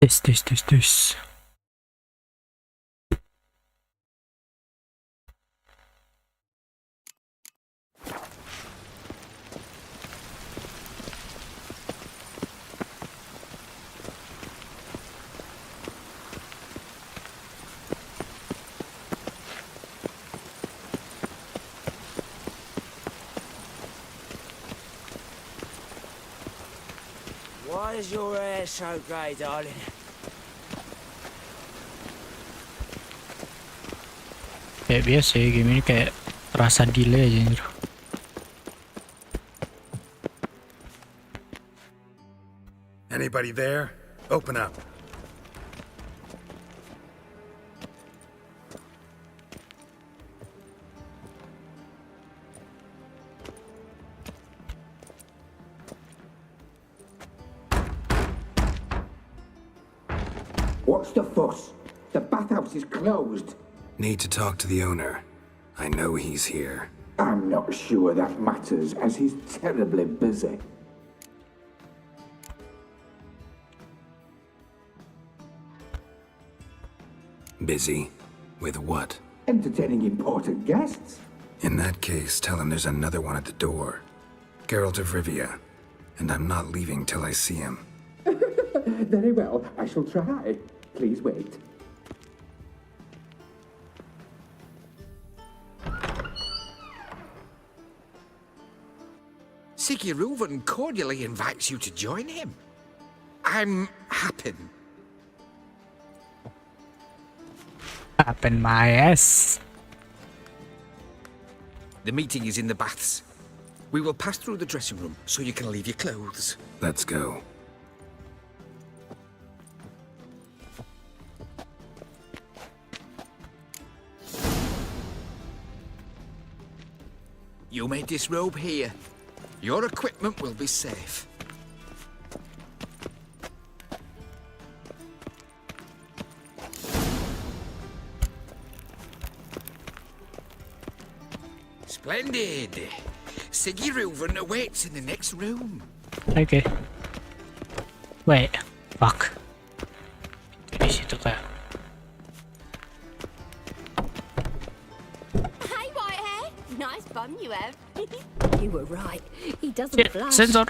Tes. Why is your hair so grey, darling? Kayak biasa ya, game ini kayak terasa delay aja anjir. Anybody there? Open up. What's the fuss? The bathhouse is closed. Need to talk to the owner. I know he's here. I'm not sure that matters, as he's terribly busy. Busy? With what? Entertaining important guests. In that case, tell him there's another one at the door. Geralt of Rivia. And I'm not leaving till I see him. Very well, I shall try. Please wait. Sigurd cordially invites you to join him. I'm happy. Happen my ass. The meeting is in the baths. We will pass through the dressing room so you can leave your clothes. Let's go. You may disrobe here. Your equipment will be safe. Splendid. Sigurd awaits in the next room. Okay. Wait. Fuck. Di situ kayak. Hey, Whitehair. Nice bum you have. You were right. He doesn't Yeah, blush. sensor.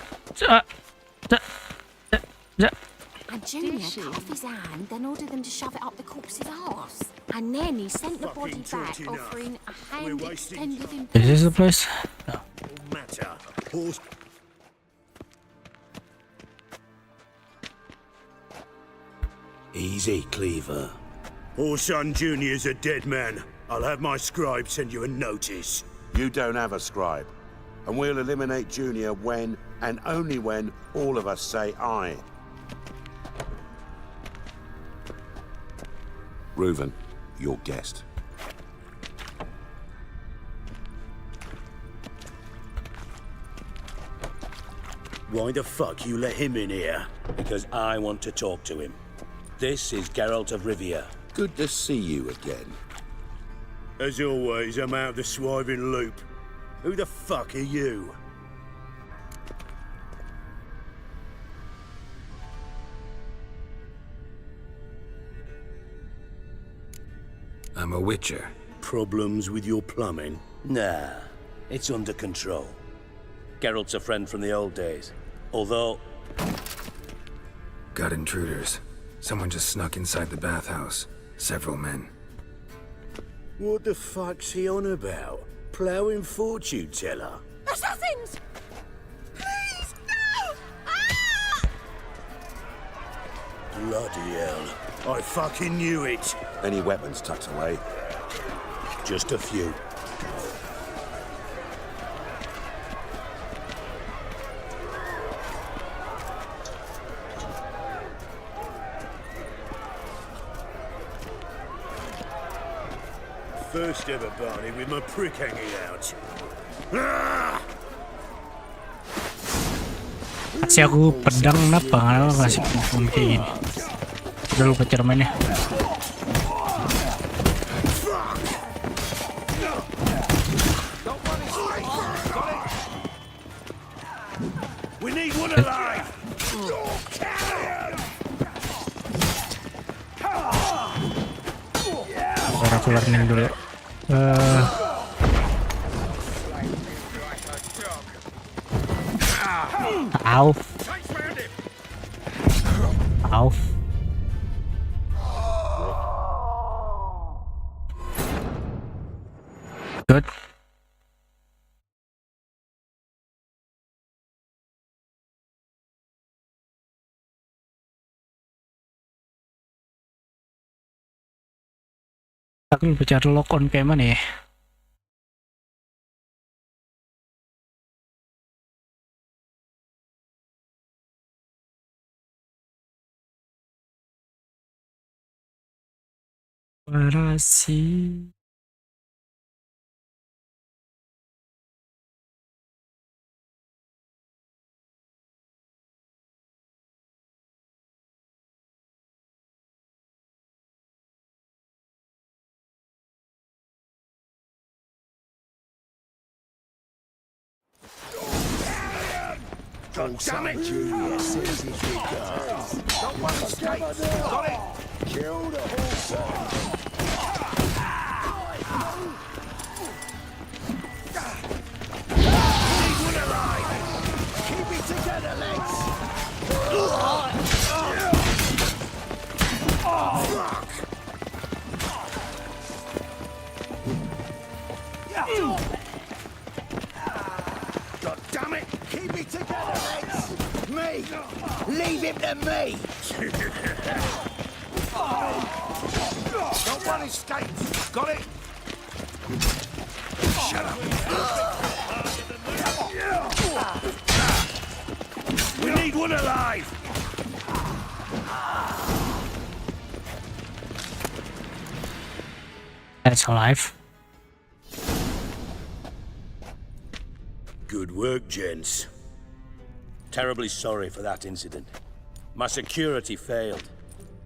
And Junior cut off his hand, then ordered them to shove it up the corpse's arse. And then he sent the body back, offering a hand extended in Is this the place? No. Matter. Horse. Easy, Cleaver. Orson Junior's a dead man. I'll have my scribe send you a notice. You don't have a scribe. And we'll eliminate Junior when, and only when, all of us say aye. Reuven, your guest. Why the fuck you let him in here? Because I want to talk to him. This is Geralt of Rivia. Good to see you again. As always, I'm out of the swiving loop. Who the fuck are you? I'm a witcher. Problems with your plumbing? Nah, it's under control. Geralt's a friend from the old days. Although, Got intruders. Someone just snuck inside the bathhouse. Several men. What the fuck's he on about? Ploughing fortune teller? assassins! Please, no! Ah! Bloody hell. I fucking knew it. Any weapons tucked away? Just a few. First ever party with my prick hanging out. Ah! Kasih aku pedang kenapa? Kenapa kasih pun kayak gini? Udah lupa cara mainnya. We need one alive! learning dulu. Au. Au. Good. Aku lupa cara lock on kayak mana ya? Parasi. God damn it! Don't want to escape. Got it. Kill the horse. Leave one alive. Keep it together, legs. Fuck. God damn it! Keep it together, legs! Me! Leave him to me! Not one escapes! Got it? Shut up! We need one alive! That's alive. Good work, gents. Terribly sorry for that incident. My security failed.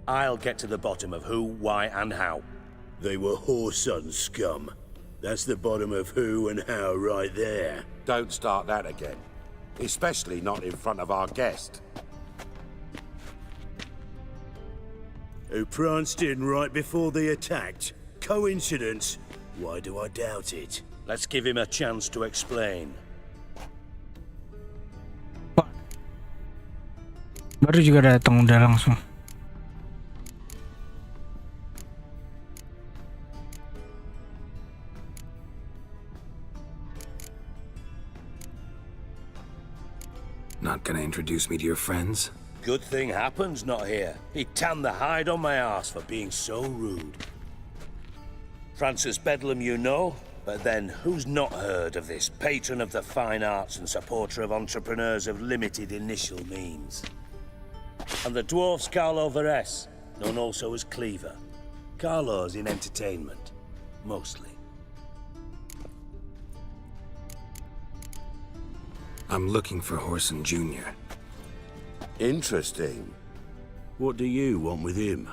I'll get to the bottom of who, why, and how. They were whoreson scum. That's the bottom of who and how right there. Don't start that again. Especially not in front of our guest. Who pranced in right before they attacked. Coincidence? Why do I doubt it? Let's give him a chance to explain. Baru juga datang udah langsung. Not gonna introduce me to your friends? Good thing Happen's not here. He tanned the hide on my ass for being so rude. Francis Bedlam you know, but then who's not heard of this patron of the fine arts and supporter of entrepreneurs of limited initial means? And the dwarf's Carlo Veres, known also as Cleaver. Carlo's in entertainment, mostly. I'm looking for Horson Jr. Interesting. What do you want with him?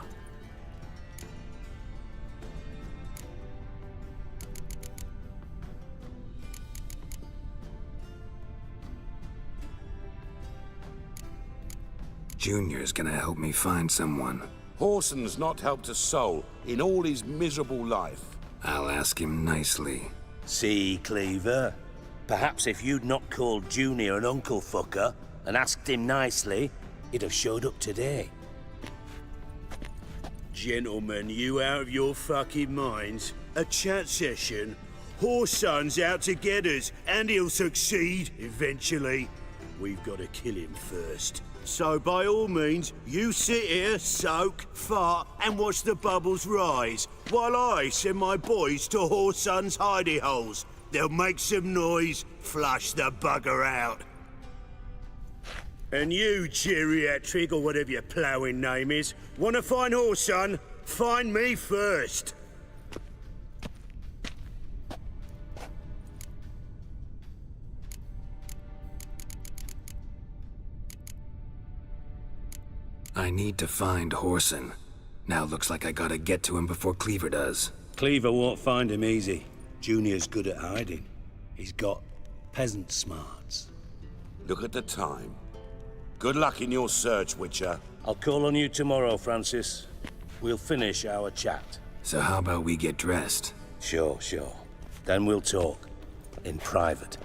Junior's gonna help me find someone. Horson's not helped a soul in all his miserable life. I'll ask him nicely. See, Cleaver? Perhaps if you'd not called Junior an uncle fucker and asked him nicely, he'd have showed up today. Gentlemen, you out of your fucking minds? A chat session? Horson's out to get us, and he'll succeed eventually. We've got to kill him first. So by all means, you sit here, soak, fart, and watch the bubbles rise, while I send my boys to Horson's hidey holes. They'll make some noise, flush the bugger out. And you, geriatric, or whatever your ploughing name is, wanna find Horson? Find me first. I need to find Horson. Now looks like I gotta get to him before Cleaver does. Cleaver won't find him easy. Junior's good at hiding. He's got peasant smarts. Look at the time. Good luck in your search, Witcher. I'll call on you tomorrow, Francis. We'll finish our chat. So how about we get dressed? Sure. Then we'll talk. In private.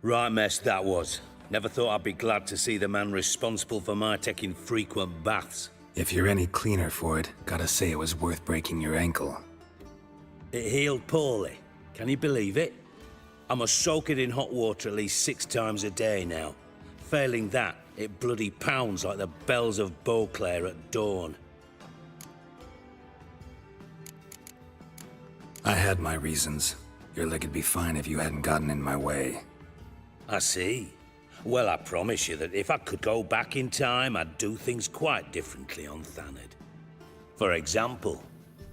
Right mess that was. Never thought I'd be glad to see the man responsible for my taking frequent baths. If you're any cleaner for it, gotta say it was worth breaking your ankle. It healed poorly. Can you believe it? I must soak it in hot water at least 6 times a day now. Failing that, it bloody pounds like the bells of Beauclair at dawn. I had my reasons. Your leg would be fine if you hadn't gotten in my way. I see. Well, I promise you that if I could go back in time, I'd do things quite differently on Thanedd. For example,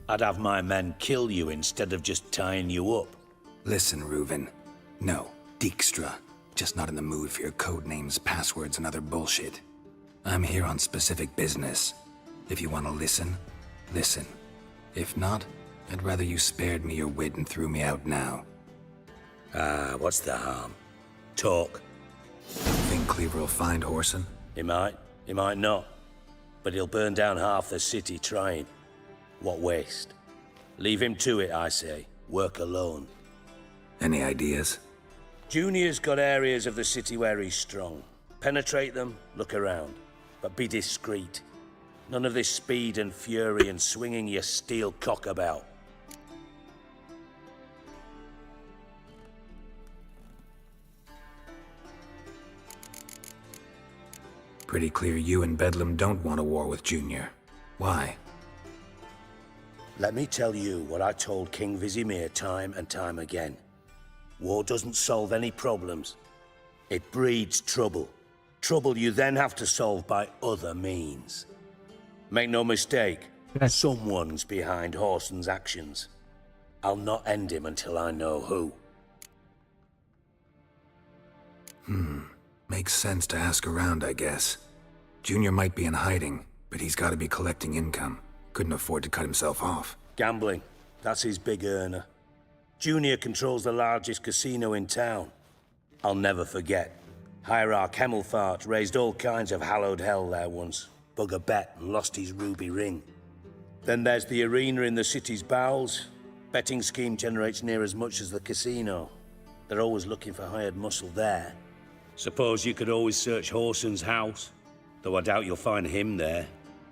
I'd have my men kill you instead of just tying you up. Listen, Reuven. No, Dijkstra. Just not in the mood for your code names, passwords, and other bullshit. I'm here on specific business. If you want to listen, listen. If not, I'd rather you spared me your wit and threw me out now. What's the harm? Talk. Think Cleaver will find Whoreson? He might not. But he'll burn down half the city trying. What waste? Leave him to it, I say. Work alone. Any ideas? Junior's got areas of the city where he's strong. Penetrate them, look around. But be discreet. None of this speed and fury and swinging your steel cock about. Pretty clear you and Bedlam don't want a war with Junior. Why? Let me tell you what I told King Vizimir time and time again. War doesn't solve any problems. It breeds trouble. Trouble you then have to solve by other means. Make no mistake, someone's behind Whoreson's actions. I'll not end him until I know who. Makes sense to ask around, I guess. Junior might be in hiding, but he's gotta be collecting income. Couldn't afford to cut himself off. Gambling, that's his big earner. Junior controls the largest casino in town. I'll never forget. Hierarch Hemmelfart raised all kinds of hallowed hell there once. Bug a bet and lost his ruby ring. Then there's the arena in the city's bowels. Betting scheme generates near as much as the casino. They're always looking for hired muscle there. Suppose you could always search Whoreson's house. Though I doubt you'll find him there.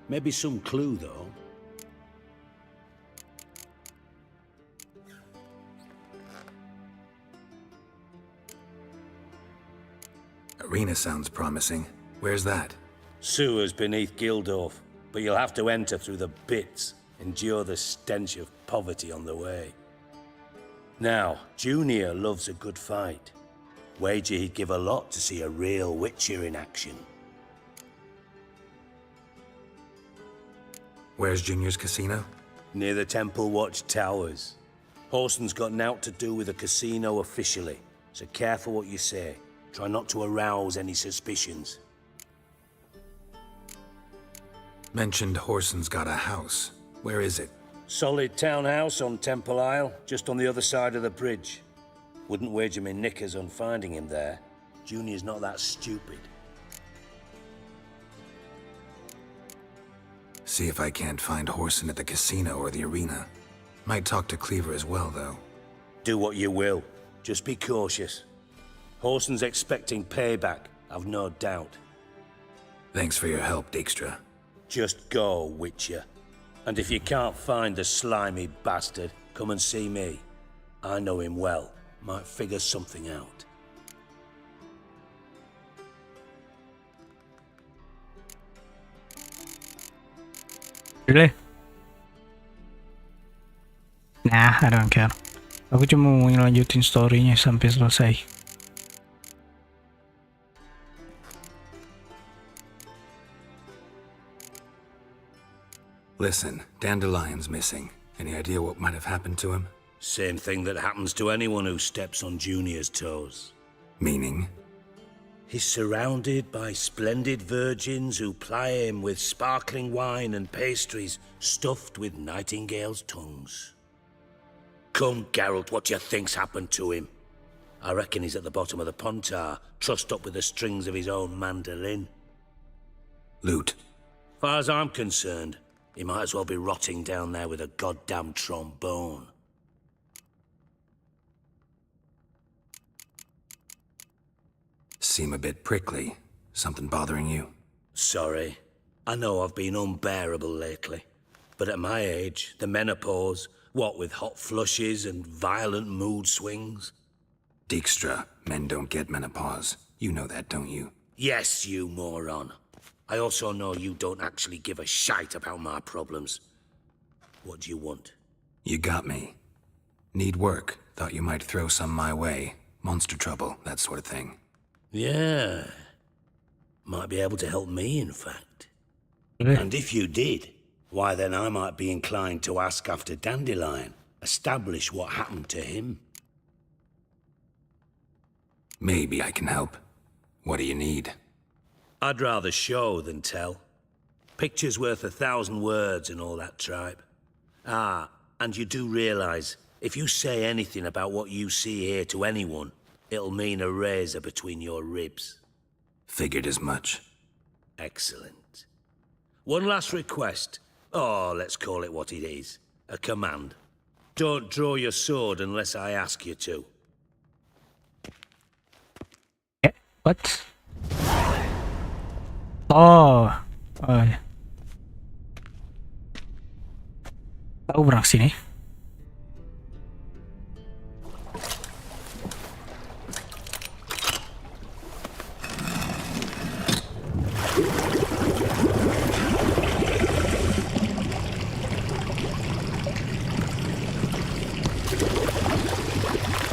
Maybe some clue, though. Arena sounds promising. Where's that? Sewers beneath Gildorf, but you'll have to enter through the bits, endure the stench of poverty on the way. Now, Junior loves a good fight. Wager he'd give a lot to see a real Witcher in action. Where's Junior's casino? Near the Temple Watch Towers. Whoreson's got naught to do with the casino officially, so careful what you say. Try not to arouse any suspicions. Mentioned Whoreson's got a house. Where is it? Solid townhouse on Temple Isle, just on the other side of the bridge. Wouldn't wager me knickers on finding him there. Junior's not that stupid. See if I can't find Whoreson at the casino or the arena. Might talk to Cleaver as well, though. Do what you will. Just be cautious. Whoreson's expecting payback, I've no doubt. Thanks for your help, Dijkstra. Just go, Witcher. And if you can't find the slimy bastard, come and see me. I know him well. Might figure something out. Really? Nah, I don't care. Aku cuma mau ngelanjutin story-nya sampai selesai. Listen, Dandelion's missing. Any idea what might have happened to him? Same thing that happens to anyone who steps on Junior's toes. Meaning? He's surrounded by splendid virgins who ply him with sparkling wine and pastries stuffed with nightingales' tongues. Come, Geralt, what do you think's happened to him? I reckon he's at the bottom of the Pontar, trussed up with the strings of his own mandolin. Loot. Far as I'm concerned, he might as well be rotting down there with a goddamn trombone. Seem a bit prickly. Something bothering you? Sorry. I know I've been unbearable lately. But at my age, the menopause, what with hot flushes and violent mood swings. Dijkstra, men don't get menopause. You know that, don't you? Yes, you moron. I also know you don't actually give a shite about my problems. What do you want? You got me. Need work. Thought you might throw some my way. Monster trouble, that sort of thing. Yeah. Might be able to help me, in fact. Really? And if you did, why then I might be inclined to ask after Dandelion. Establish what happened to him. Maybe I can help. What do you need? I'd rather show than tell. Picture's worth 1,000 words and all that tripe. Ah, and you do realize, if you say anything about what you see here to anyone, it'll mean a razor between your ribs. Figured as much. Excellent. One last request. Oh, let's call it what it is. A command. Don't draw your sword unless I ask you to. What? Oh, ya. Tahu berang sini.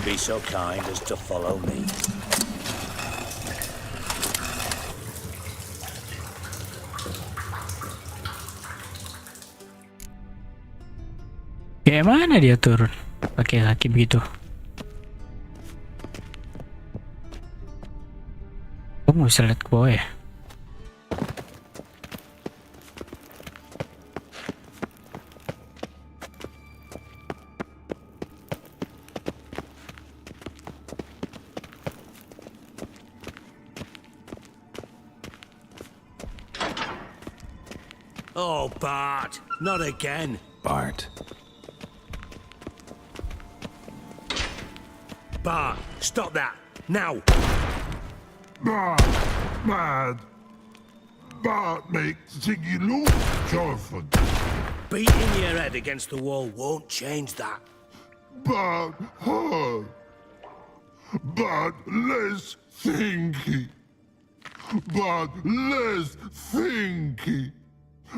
Be so kind as to follow me. Kayak mana dia turun? Pakai kaki begitu. Kamu bisa lihat ke bawah ya? Oh, Bart, not again. Bart. Bart, stop that, now. Mad. Bart make Ziggy look joyful. Beating your head against the wall won't change that. But hard. But less thinky. But less thinky.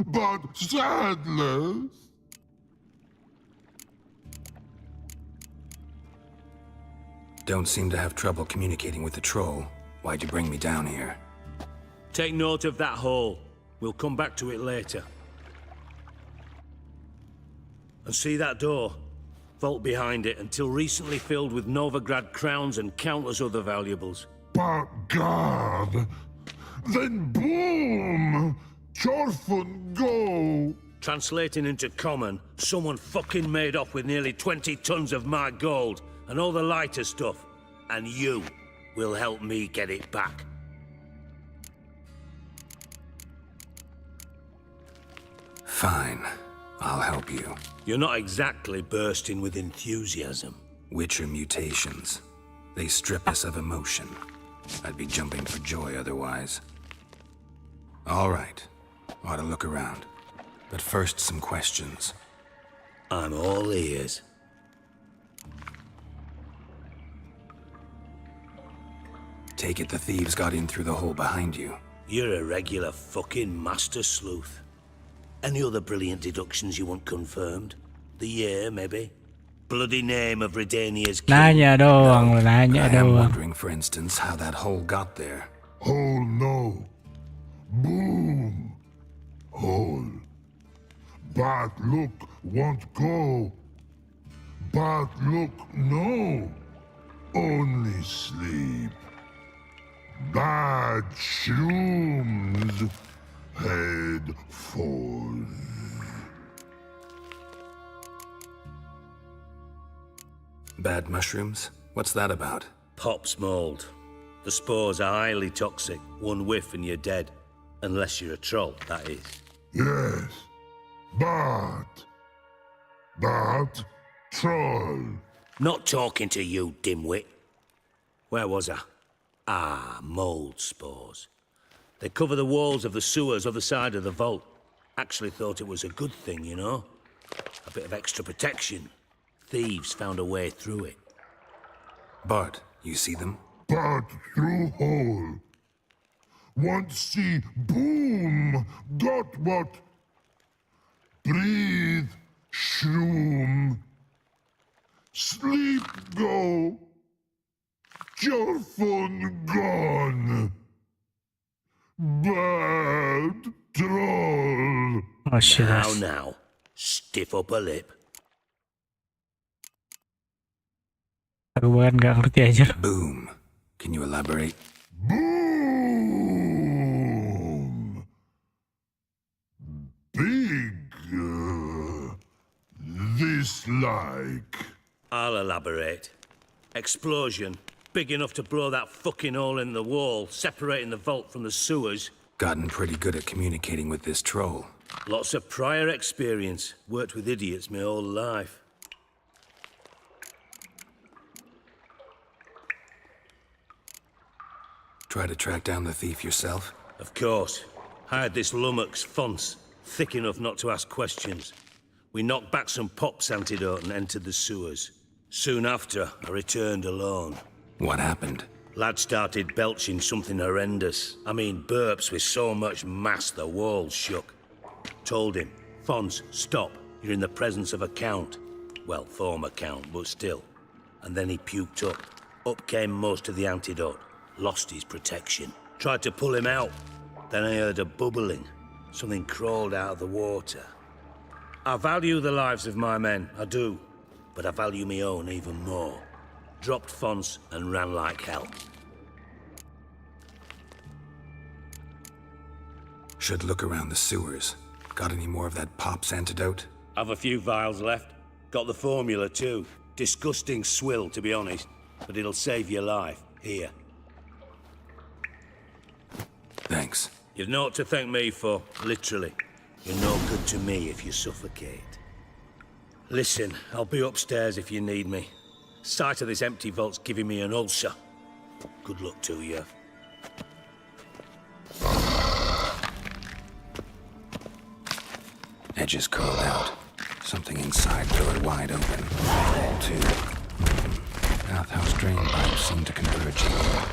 But sadless. Don't seem to have trouble communicating with the troll. Why'd you bring me down here? Take note of that hole. We'll come back to it later. And see that door? Vault behind it, until recently filled with Novigrad crowns and countless other valuables. But God. Then boom! Chorfun go! Translating into common, someone fucking made off with nearly 20 tons of my gold and all the lighter stuff. And you will help me get it back. Fine. I'll help you. You're not exactly bursting with enthusiasm. Witcher mutations. They strip us of emotion. I'd be jumping for joy otherwise. All right. Ought to look around. But first, some questions. I'm all ears. Take it the thieves got in through the hole behind you. You're a regular fucking master sleuth. Any other brilliant deductions you want confirmed? The year, maybe? Bloody name of Redania's king? Nanya doang, nanya I am doang. wondering, for instance, how that hole got there. Hole no. Boom. Hole. But look won't go. But look no. Only sleep. Bad shrooms. Head falls. Bad mushrooms? What's that about? Pop's mold. The spores are highly toxic. One whiff and you're dead. Unless you're a troll, that is. Yes. But troll. Not talking to you, dimwit. Where was I? Ah, mold spores. They cover the walls of the sewers other side of the vault. Actually thought it was a good thing, you know? A bit of extra protection. Thieves found a way through it. Bart, you see them? But through hole. Want see boom. Got what? Breathe. Shroom. Sleep go. Your phone gone. Bad troll. Oh shit. Now. Stiff upper lip. Aku bahkan nggak ngerti aja. Boom. Can you elaborate? Boom. Big. This like. I'll elaborate. Explosion. Big enough to blow that fucking hole in the wall, separating the vault from the sewers. Gotten pretty good at communicating with this troll. Lots of prior experience. Worked with idiots my whole life. Try to track down the thief yourself? Of course. Hired this lummox, Fons. Thick enough not to ask questions. We knocked back some pop's antidote and entered the sewers. Soon after, I returned alone. What happened? Lad started belching something horrendous. I mean, burps with so much mass the walls shook. Told him, Fons, stop. You're in the presence of a count. Well, former count, but still. And then he puked up. Up came most of the antidote. Lost his protection. Tried to pull him out. Then I heard a bubbling. Something crawled out of the water. I value the lives of my men, I do. But I value my own even more. Dropped Fons and ran like hell. Should look around the sewers. Got any more of that pop's antidote? Have a few vials left. Got the formula too. Disgusting swill, to be honest. But it'll save your life. Here. Thanks. You've naught to thank me for, literally. You're no good to me if you suffocate. Listen, I'll be upstairs if you need me. Sight of this empty vault's giving me an ulcer. Good luck to you. Edges curled out. Something inside door wide open. Wall too. Bathhouse drain pipes seem to converge here.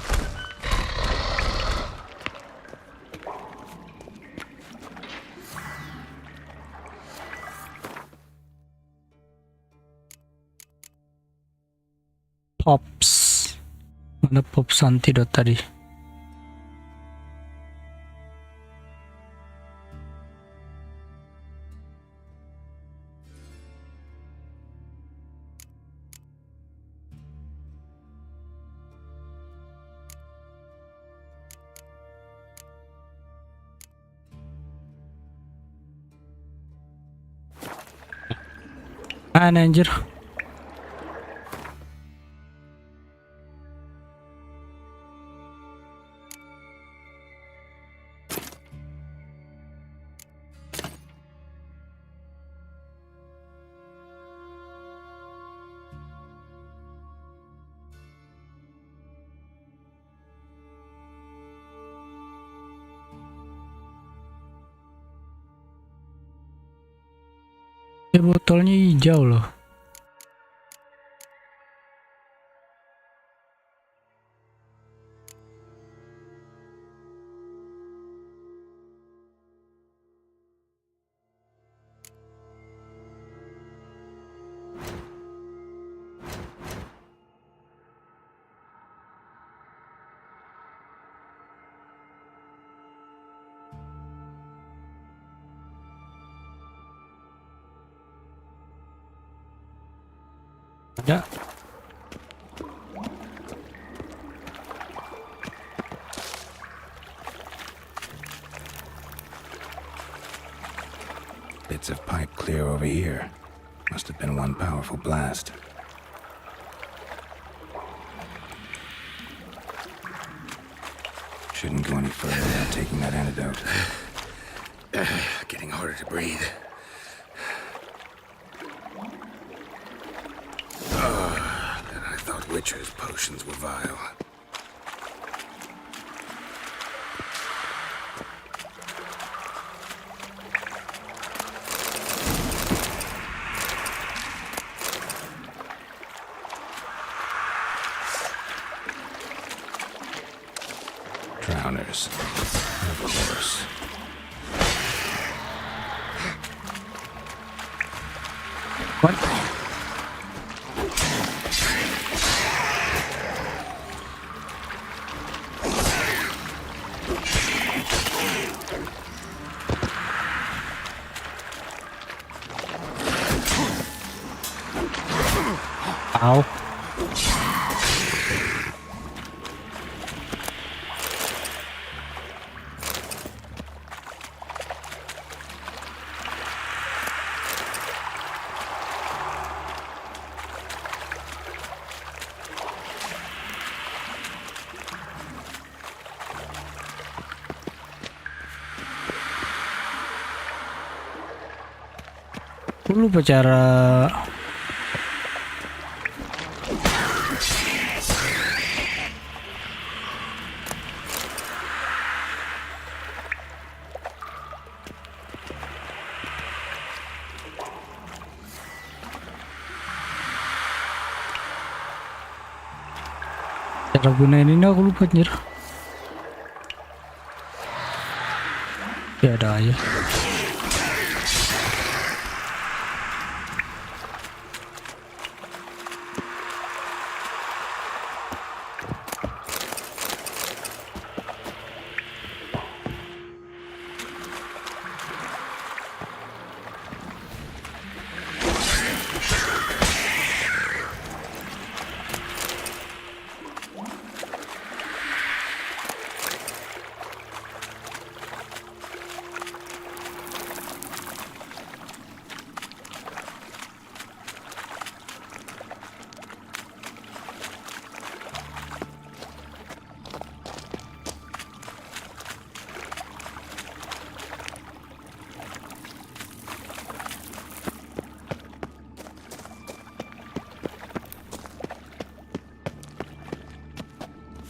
Pops. Mana pops antidote tadi? Anjir. Botolnya hijau loh. Ada. Bits of pipe clear over here. Must have been one powerful blast. Shouldn't go any further without taking that antidote. Getting harder to breathe. And I thought Witcher's potions were vile. Drowners, of course. What? Ow. Aku lupa cara gunain ini, aku lupa anjir. Ya ada aja.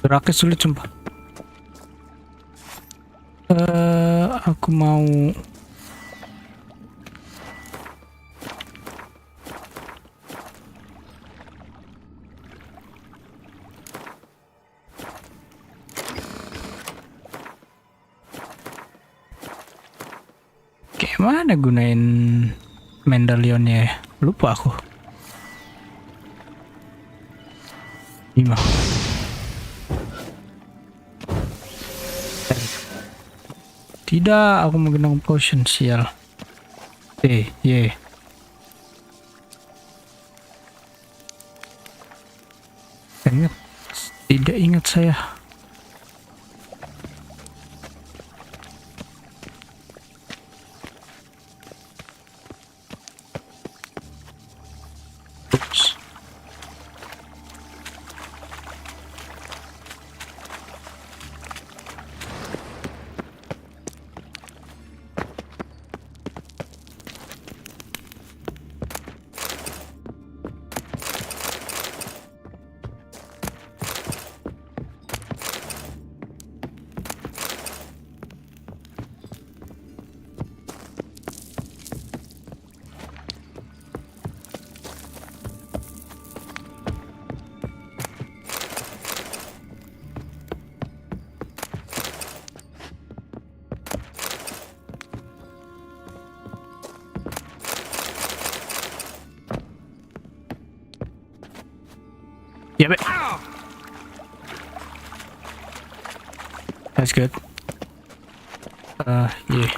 Geraknya sulit sumpah. Aku mau gimana gunain medalionnya ya? Lupa aku. Gimana? Tidak, aku menggunakan potion sial. Y. Tidak ingat saya. Oops. Yeah, but that's good. Yeah.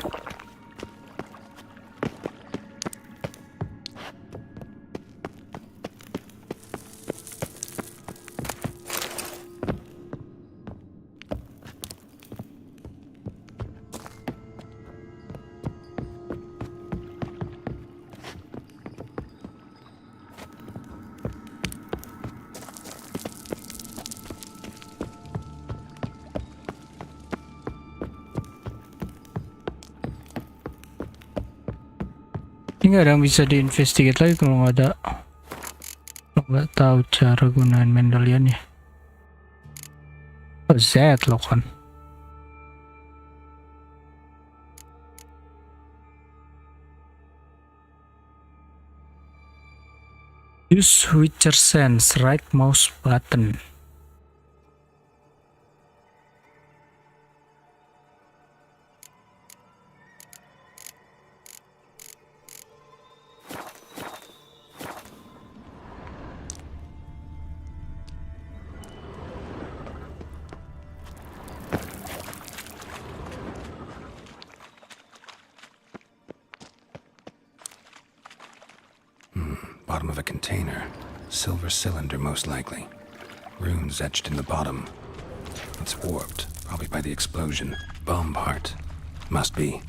Nggak ada yang bisa diinvestigate lagi kalau nggak tahu cara gunain medalionnya. Oh, Z loh kan. Use Witcher Sense, right mouse button. Bottom of a container. Silver cylinder, most likely. Runes etched in the bottom. It's warped, probably by the explosion. Bomb part. Must be.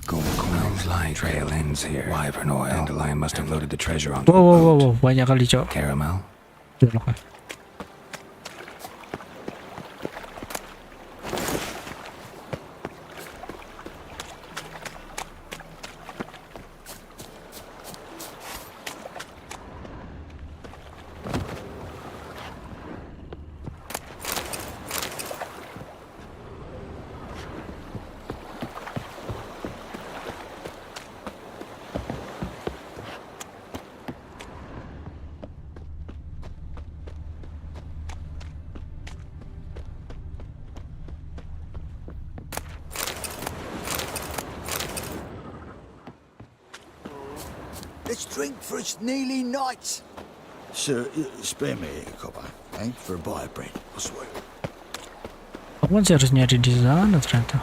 Gold coins. Light trail ends here. Wyvern oil. Dandelion must have loaded the treasure onto the boat. Wow, banyak kali, Cok. Caramel. Let's drink for it's nearly night. Sir, spare me a copper, for a bite of bread, I swear. Aku kan harus nyari di sana ternyata.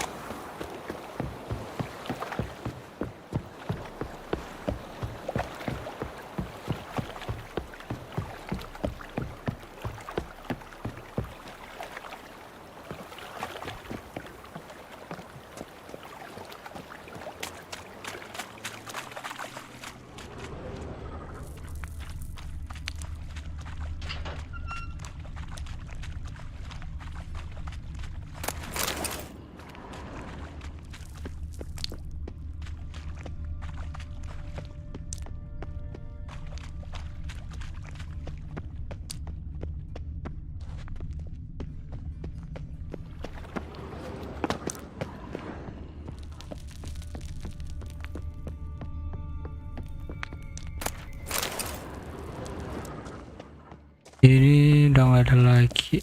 Ini udah nggak ada lagi.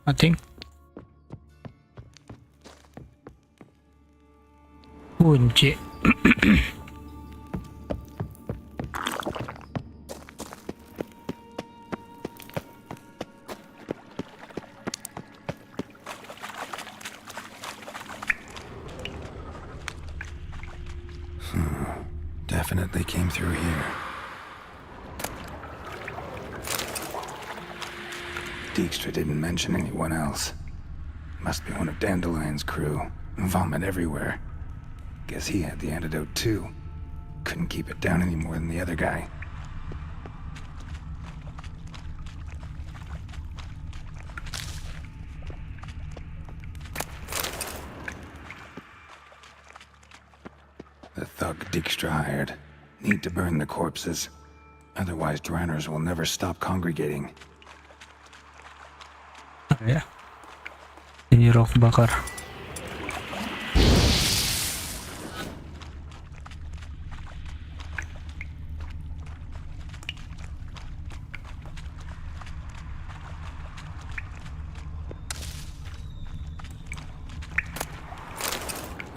I think. Kunci. Definitely came through here. Dijkstra didn't mention anyone else. Must be one of Dandelion's crew. Vomit everywhere. Guess he had the antidote too. Couldn't keep it down any more than the other guy. The thug Dijkstra hired. Need to burn the corpses. Otherwise, drowners will never stop congregating. Ya. Ini rok bakar.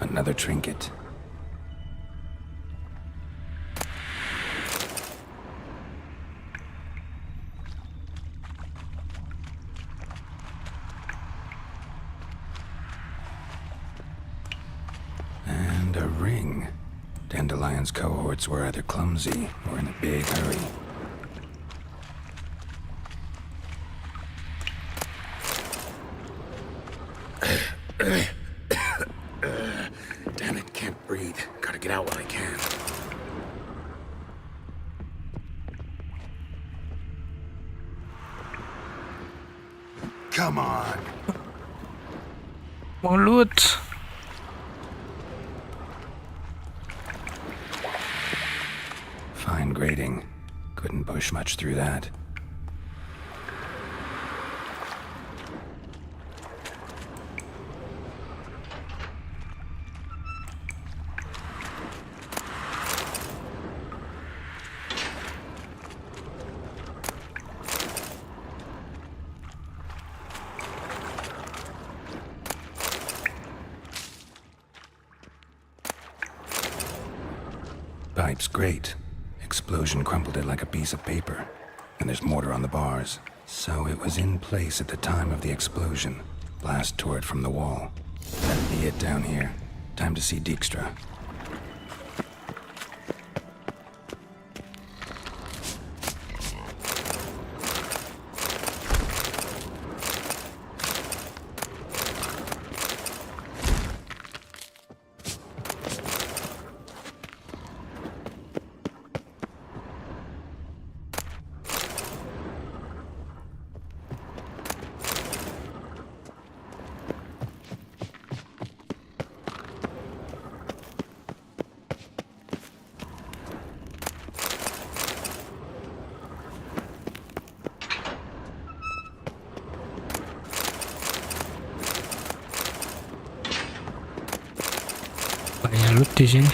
Another trinket. And a ring. Dandelion's cohorts were either clumsy or in a big hurry. Damn it, can't breathe. Gotta get out while I can. Come on. Mau loot. iron grating. Couldn't push much through that. Pipe's great. Explosion crumpled it like a piece of paper. And there's mortar on the bars. So it was in place at the time of the explosion. Blast tore it from the wall. That'd be it down here. Time to see Dijkstra. Banyak loot di sini.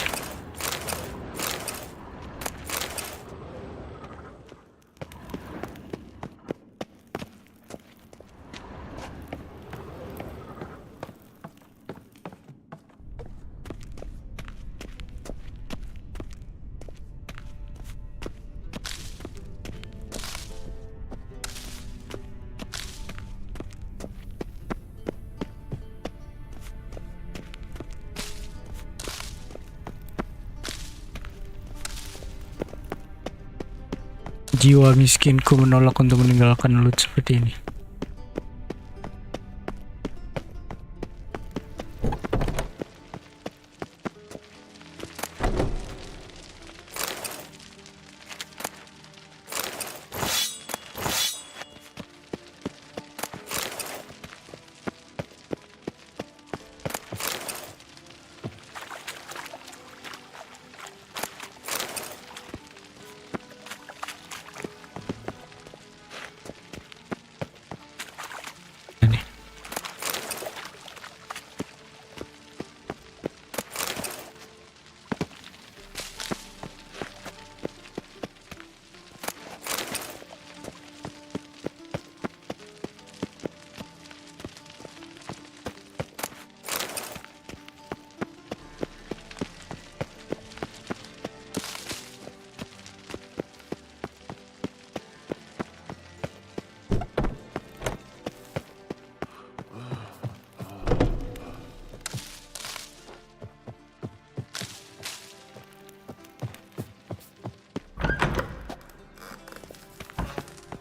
Jiwa miskinku menolak untuk meninggalkan loot seperti ini.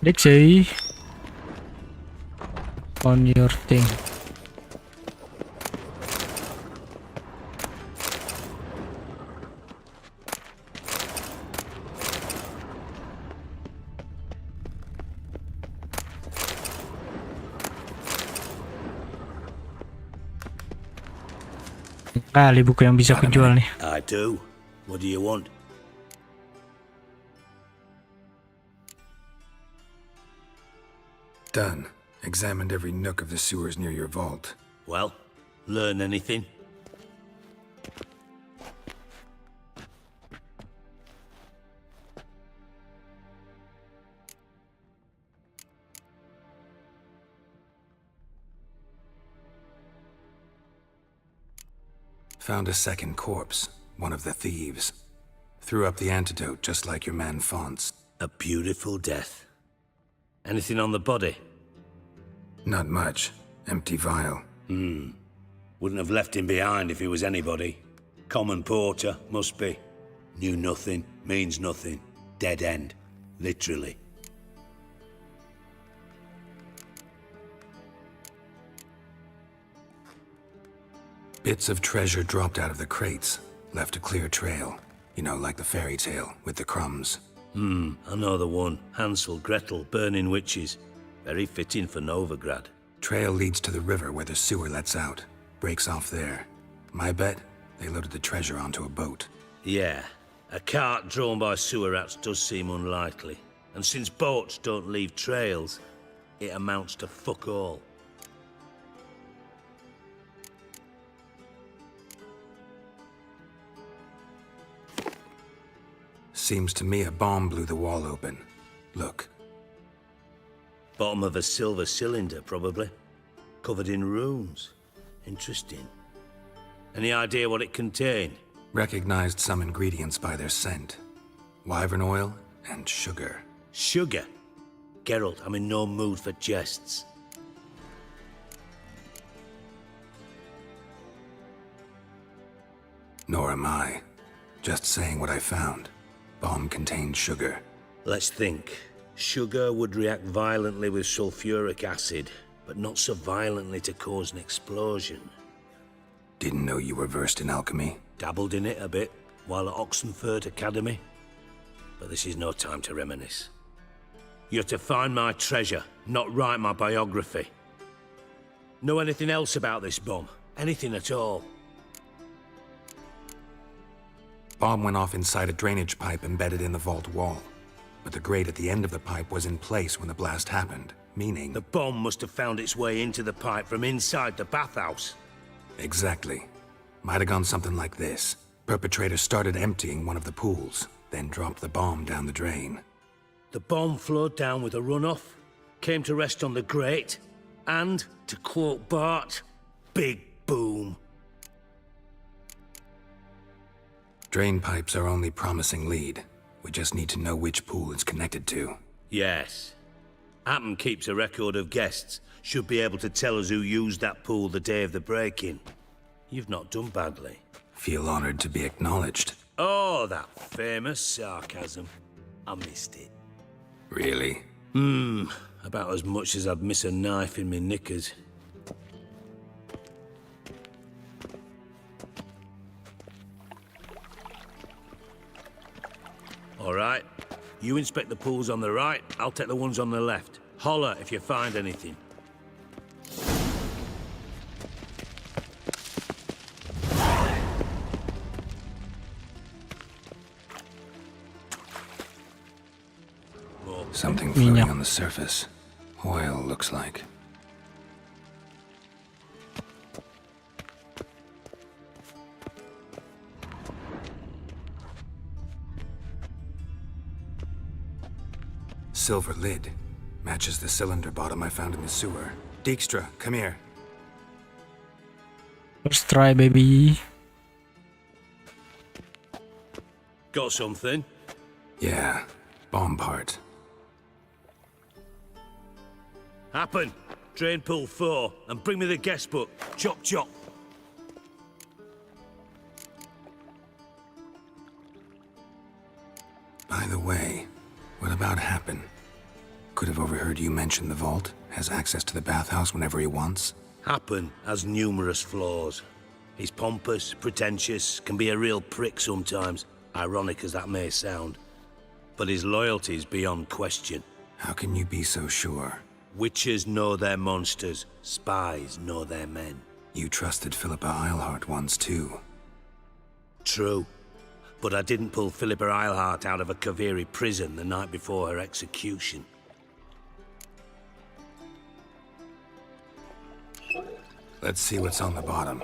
Dixie, on your thing. Kali buku yang bisa kujual nih. I do. What do you want? Done. Examined every nook of the sewers near your vault. Well, learn anything? Found a second corpse, one of the thieves. Threw up the antidote just like your man Fonz. A beautiful death. Anything on the body? Not much. Empty vial. Wouldn't have left him behind if he was anybody. Common porter, must be. Knew nothing, means nothing. Dead end. Literally. Bits of treasure dropped out of the crates. Left a clear trail. You know, like the fairy tale, with the crumbs. I know the one. Hansel, Gretel, burning witches. Very fitting for Novigrad. Trail leads to the river where the sewer lets out. Breaks off there. My bet, they loaded the treasure onto a boat. Yeah, A cart drawn by sewer rats does seem unlikely. And since boats don't leave trails, it amounts to fuck all. Seems to me a bomb blew the wall open. Look. Bottom of a silver cylinder, probably. Covered in runes. Interesting. Any idea what it contained? Recognized some ingredients by their scent. Wyvern oil and sugar. Sugar? Geralt, I'm in no mood for jests. Nor am I. Just saying what I found. Bomb contained sugar. Let's think. Sugar would react violently with sulfuric acid, but not so violently to cause an explosion. Didn't know you were versed in alchemy. Dabbled in it a bit, while at Oxenford Academy. But this is no time to reminisce. You're to find my treasure, not write my biography. Know anything else about this bomb? Anything at all? Bomb went off inside a drainage pipe embedded in the vault wall. But the grate at the end of the pipe was in place when the blast happened, meaning... The bomb must have found its way into the pipe from inside the bathhouse. Exactly. Might have gone something like this. Perpetrator started emptying one of the pools, then dropped the bomb down the drain. The bomb flowed down with a runoff, came to rest on the grate, and, to quote Bart, big boom. Drain pipes are only promising lead. We just need to know which pool it's connected to. Yes. Appen keeps a record of guests. Should be able to tell us who used that pool the day of the break-in. You've not done badly. Feel honored to be acknowledged. Oh, that famous sarcasm. I missed it. Really? About as much as I'd miss a knife in me knickers. All right. You inspect the pools on the right, I'll take the ones on the left. Holler if you find anything. Something floating on the surface. Oil, looks like. Silver lid. Matches the cylinder bottom I found in the sewer. Dijkstra, come here. First try, baby. Got something? Yeah, bomb part. Happen. Drain pool 4, and bring me the guest book. Chop chop. By the way, what about Happen? Could have overheard you mention the vault. Has access to the bathhouse whenever he wants. Happen has numerous flaws. He's pompous, pretentious, can be a real prick sometimes, ironic as that may sound. But his loyalty's beyond question. How can you be so sure? Witches know their monsters, spies know their men. You trusted Philippa Eilhart once too. True. But I didn't pull Philippa Eilhart out of a Kaviri prison the night before her execution. Let's see what's on the bottom.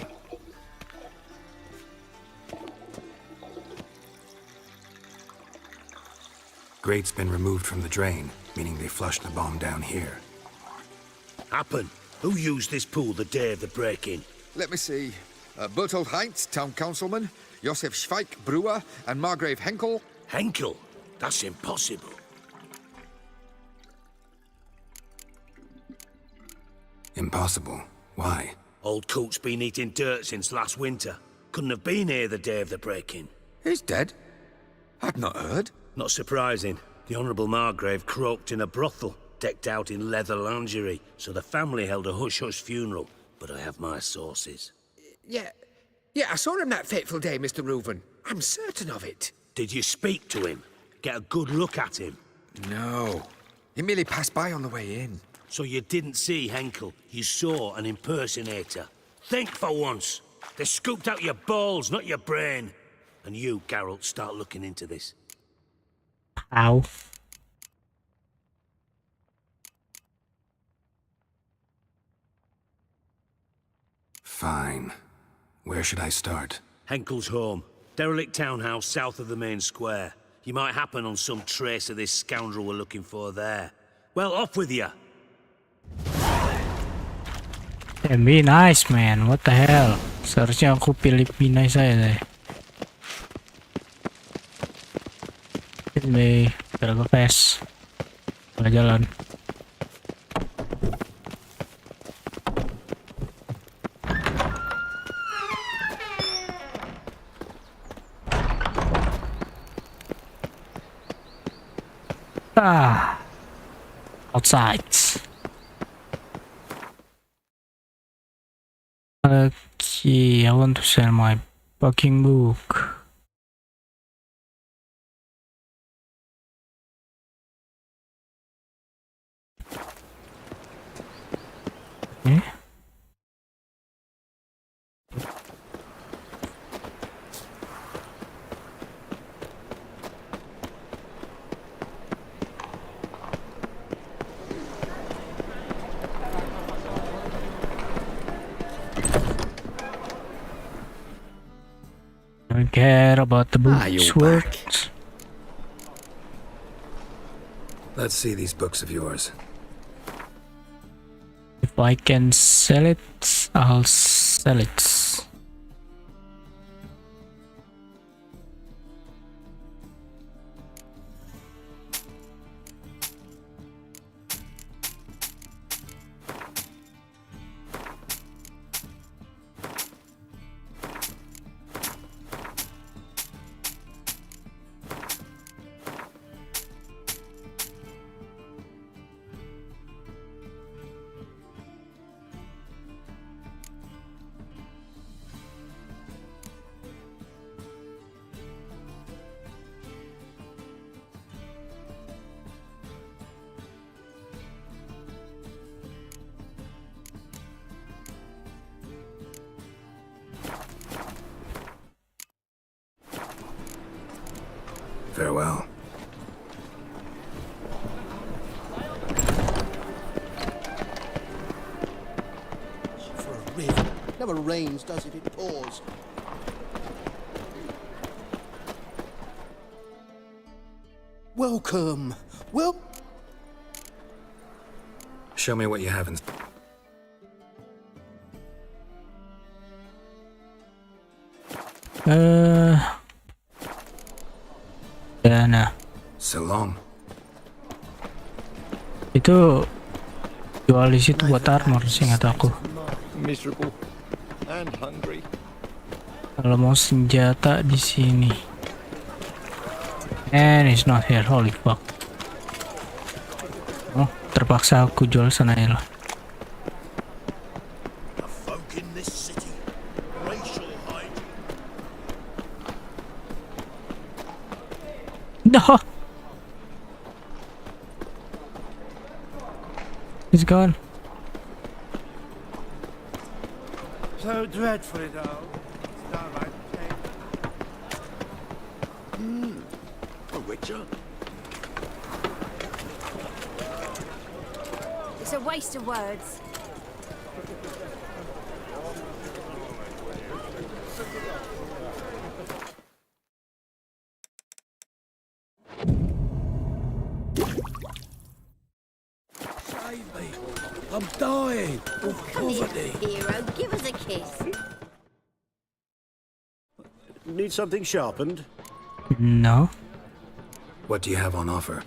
Grate's been removed from the drain, meaning they flushed the bomb down here. Happen. Who used this pool the day of the break-in? Let me see. Bertold Heinz, town councilman, Josef Schweik, brewer, and Margrave Henkel. Henkel? That's impossible. Impossible. Why? Old Coot's been eating dirt since last winter. Couldn't have been here the day of the break-in. He's dead? I'd not heard. Not surprising. The Honourable Margrave croaked in a brothel, decked out in leather lingerie, so the family held a hush-hush funeral. But I have my sources. Yeah, I saw him that fateful day, Mr. Reuven. I'm certain of it. Did you speak to him? Get a good look at him? No. He merely passed by on the way in. So you didn't see Henkel, you saw an impersonator. Think for once. They scooped out your balls, not your brain. And you, Geralt, start looking into this. How? Fine. Where should I start? Henkel's home. Derelict townhouse south of the main square. You might happen on some trace of this scoundrel we're looking for there. Well, off with you. Damn, be nice, man. What the hell? Seharusnya aku pilih be nice aja deh. Ini biar gue fast. Nggak jalan. Outside. Okay, I want to sell my fucking book. Okay. Don't care about the books worth. Let's see these books of yours. If I can sell it, I'll sell it. Farewell. For a river. Never rains, does it? It pours. Welcome. Well. Show me what you have in. Nah. So long. Itu jual di situ buat armor sih, nggak tahu aku. Miserable and hungry. Kalau mau senjata di sini. And it's not here. Holy fuck. Oh, terpaksa aku jual sana ya lah. No. He's gone. So dreadfully dull. Starlight came. A witcher? It's a waste of words. Save me. I'm dying of Come here, poverty. hero. Give us a kiss. Need something sharpened? No. What do you have on offer?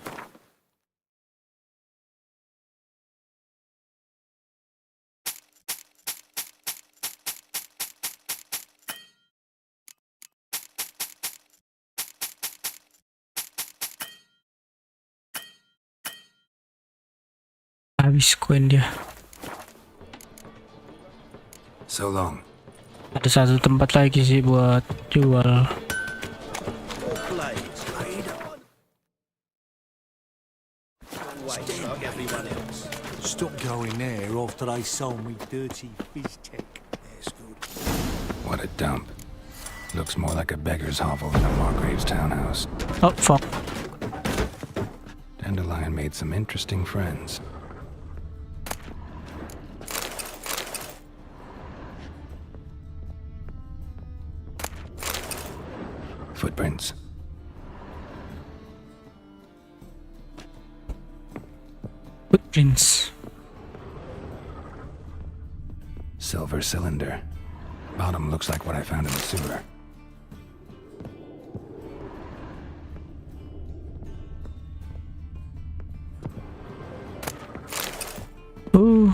Habis koin dia. So long. Ada satu tempat lagi sih buat jual. Stop going there after they sold me dirty fizz tech. What a dump. Looks more like a beggar's hovel than a Margrave's townhouse. Oh, fuck. Dandelion made some interesting friends. Footprints. Footprints. Silver cylinder. Bottom looks like what I found in the sewer.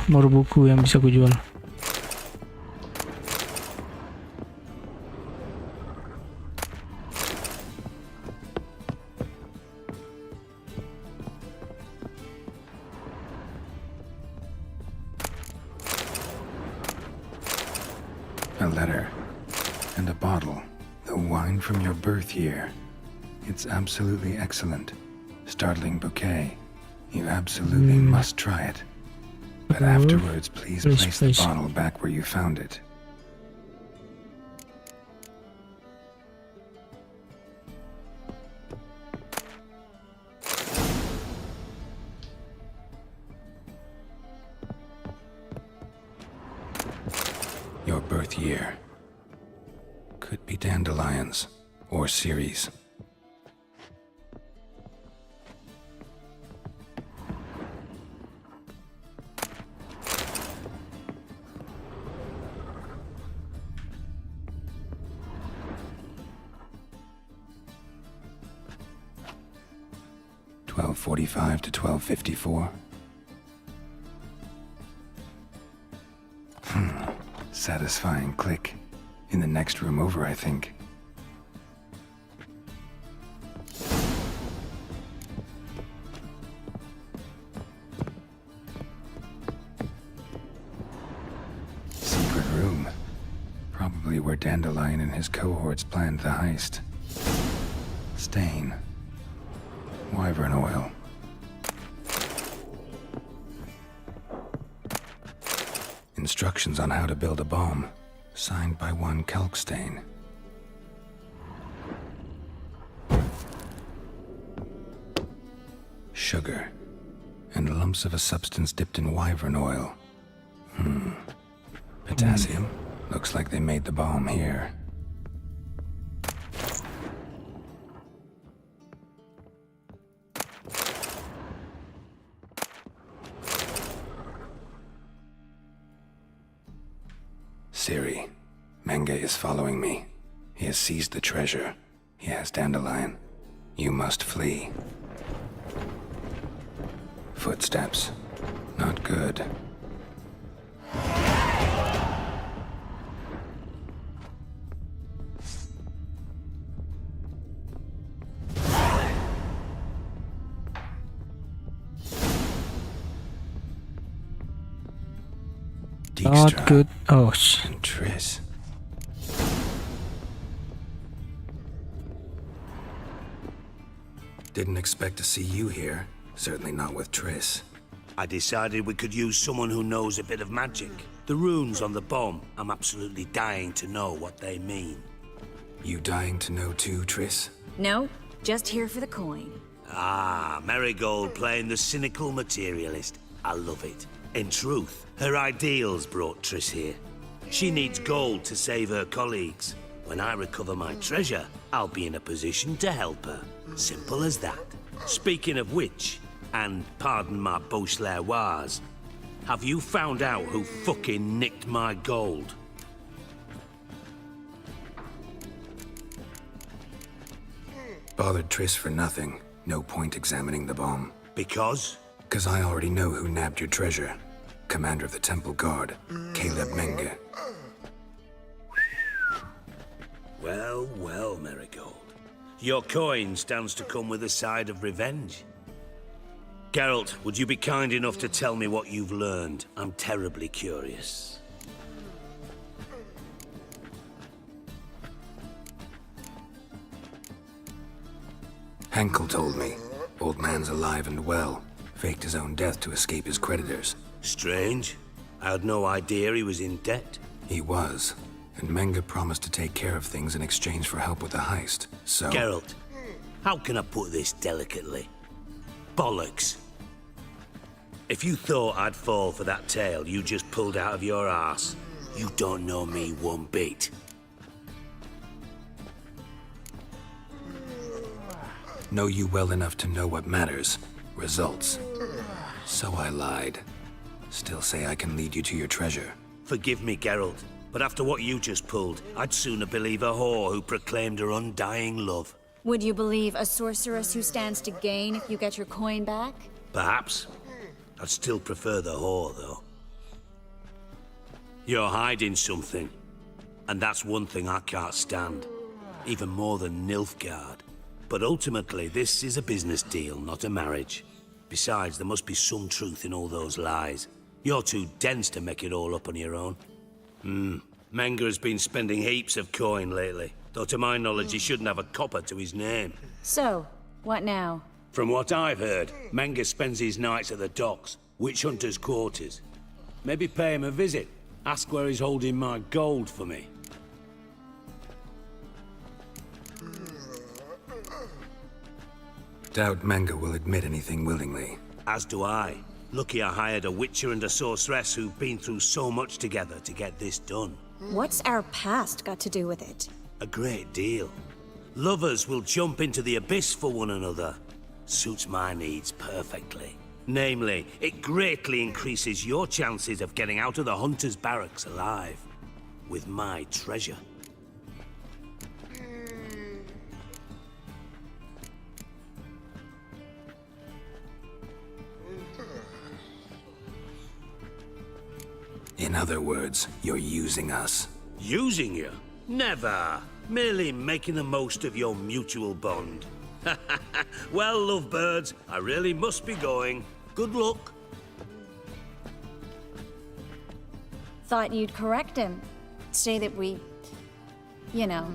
Baru buku yang bisa ku jual. A letter. And a bottle. The wine from your birth year. It's absolutely excellent. Startling bouquet. You absolutely must try it. But afterwards, please place the bottle back where you found it. Your birth year. Could be dandelions or Ceres. .45 to 12:54. Satisfying click. In the next room over, I think. Secret room. Probably where Dandelion and his cohorts planned the heist. Stain. Wyvern oil. Instructions on how to build a bomb, signed by one Kalkstain. Sugar, and lumps of a substance dipped in wyvern oil. Potassium. Looks like they made the bomb here. Siri, Menge is following me. He has seized the treasure. He has Dandelion. You must flee. Footsteps. Not good. Not good. Oh, and Triss. Didn't expect to see you here. Certainly not with Triss. I decided we could use someone who knows a bit of magic. The runes on the bomb, I'm absolutely dying to know what they mean. You dying to know too, Triss? No, just here for the coin. Ah, Marigold playing the cynical materialist. I love it. In truth, her ideals brought Triss here. She needs gold to save her colleagues. When I recover my treasure, I'll be in a position to help her. Simple as that. Speaking of which, and pardon my Beauclervoise, have you found out who fucking nicked my gold? Bothered Triss for nothing. No point examining the bomb. Because? 'Cause I already know who nabbed your treasure. Commander of the Temple Guard, Caleb Menge. Well, well, Marigold. Your coin stands to come with a side of revenge. Geralt, would you be kind enough to tell me what you've learned? I'm terribly curious. Henkel told me. Old man's alive and well. Faked his own death to escape his creditors. Strange. I had no idea he was in debt. He was. And Menga promised to take care of things in exchange for help with the heist, so... Geralt, how can I put this delicately? Bollocks. If you thought I'd fall for that tale you just pulled out of your arse, you don't know me one bit. Know you well enough to know what matters. Results. So I lied. Still say I can lead you to your treasure. Forgive me, Geralt, but after what you just pulled, I'd sooner believe a whore who proclaimed her undying love. Would you believe a sorceress who stands to gain if you get your coin back? Perhaps. I'd still prefer the whore, though. You're hiding something, and that's one thing I can't stand. Even more than Nilfgaard. But ultimately, this is a business deal, not a marriage. Besides, there must be some truth in all those lies. You're too dense to make it all up on your own. Menga has been spending heaps of coin lately, though to my knowledge he shouldn't have a copper to his name. So, what now? From what I've heard, Menga spends his nights at the docks, witch hunters' quarters. Maybe pay him a visit. Ask where he's holding my gold for me. Doubt Menga will admit anything willingly. As do I. Lucky I hired a witcher and a sorceress who've been through so much together to get this done. What's our past got to do with it? A great deal. Lovers will jump into the abyss for one another. Suits my needs perfectly. Namely, it greatly increases your chances of getting out of the hunter's barracks alive. With my treasure. In other words, you're using us. Using you? Never. Merely making the most of your mutual bond. Well, lovebirds, I really must be going. Good luck. Thought you'd correct him. Say that we... you know...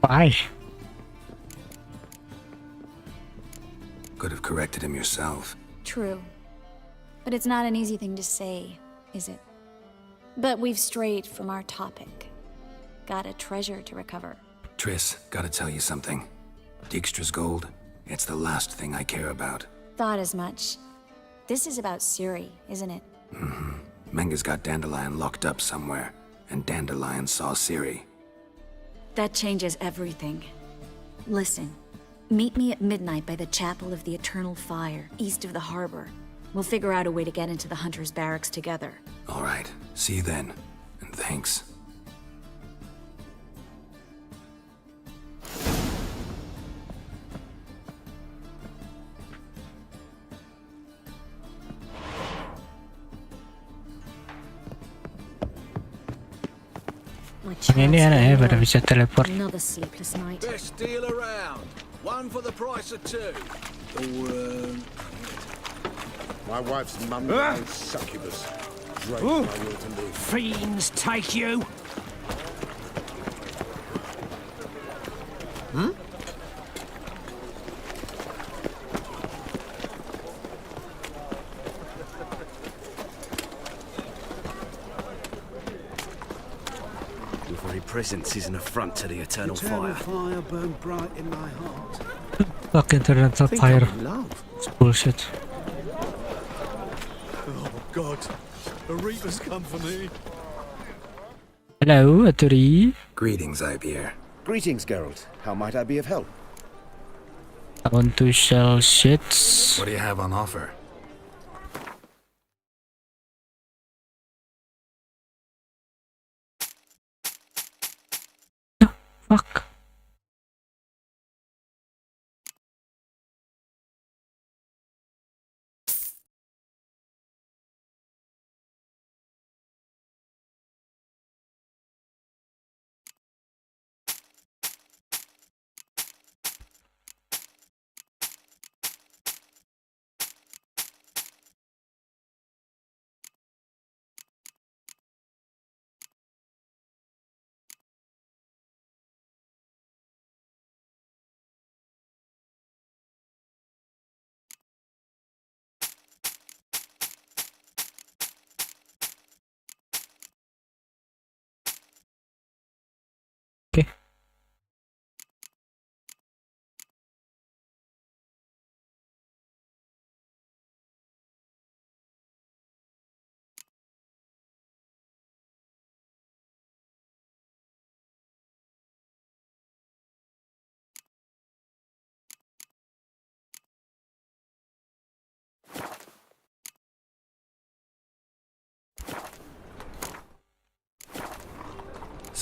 Why? Could have corrected him yourself. True. But it's not an easy thing to say, is it? But we've strayed from our topic. Got a treasure to recover. Triss, gotta tell you something. Dijkstra's gold, it's the last thing I care about. Thought as much. This is about Ciri, isn't it? Menga's got Dandelion locked up somewhere, and Dandelion saw Ciri. That changes everything. Listen, meet me at midnight by the Chapel of the Eternal Fire, east of the harbor. We'll figure out a way to get into the Hunter's barracks together. All right, see you then, and thanks. Ini aneh ya pada bisa teleport. Another sleepless night. Best deal around. One for the price of two. My wife's mum is succubus. Drake, my will to live. Fiends take you! Your very presence is an affront to the eternal fire. Fire burned bright in my heart. Fuck internet fire. It's bullshit. Oh God, a Reaper's come for me. Hello, Aturi. Greetings, Ibeer. Greetings, Geralt. How might I be of help? I want to sell shits. What do you have on offer? Fuck.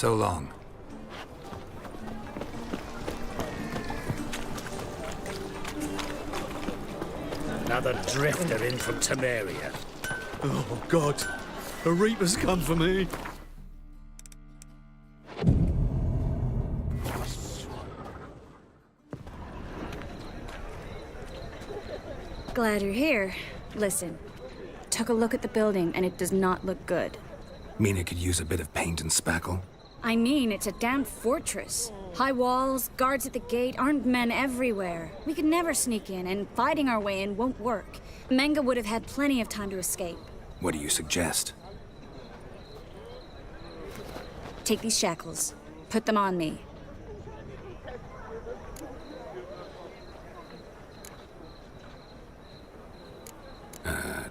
So long. Another drifter in from Temeria. Oh, God. The Reaper's come for me. Glad you're here. Listen, took a look at the building and it does not look good. Mean it could use a bit of paint and spackle? I mean, it's a damn fortress. High walls, guards at the gate, armed men everywhere. We could never sneak in, and fighting our way in won't work. Menga would have had plenty of time to escape. What do you suggest? Take these shackles. Put them on me.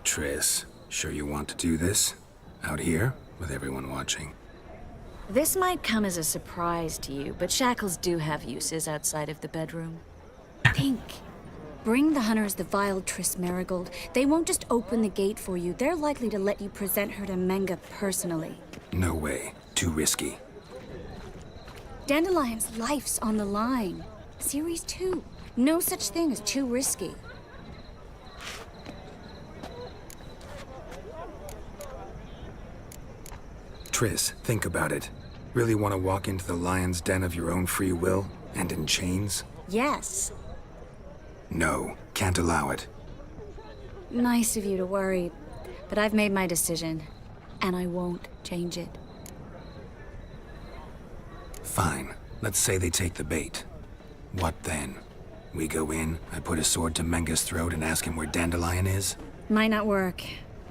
Triss, sure you want to do this? Out here, with everyone watching? This might come as a surprise to you, but shackles do have uses outside of the bedroom. Think. Bring the hunters the vile Triss Marigold. They won't just open the gate for you. They're likely to let you present her to Menga personally. No way. Too risky. Dandelion's life's on the line. Series 2. No such thing as too risky. Triss, think about it. Really want to walk into the lion's den of your own free will, and in chains? Yes. No, can't allow it. Nice of you to worry, but I've made my decision, and I won't change it. Fine. Let's say they take the bait. What then? We go in, I put a sword to Menga's throat and ask him where Dandelion is? Might not work.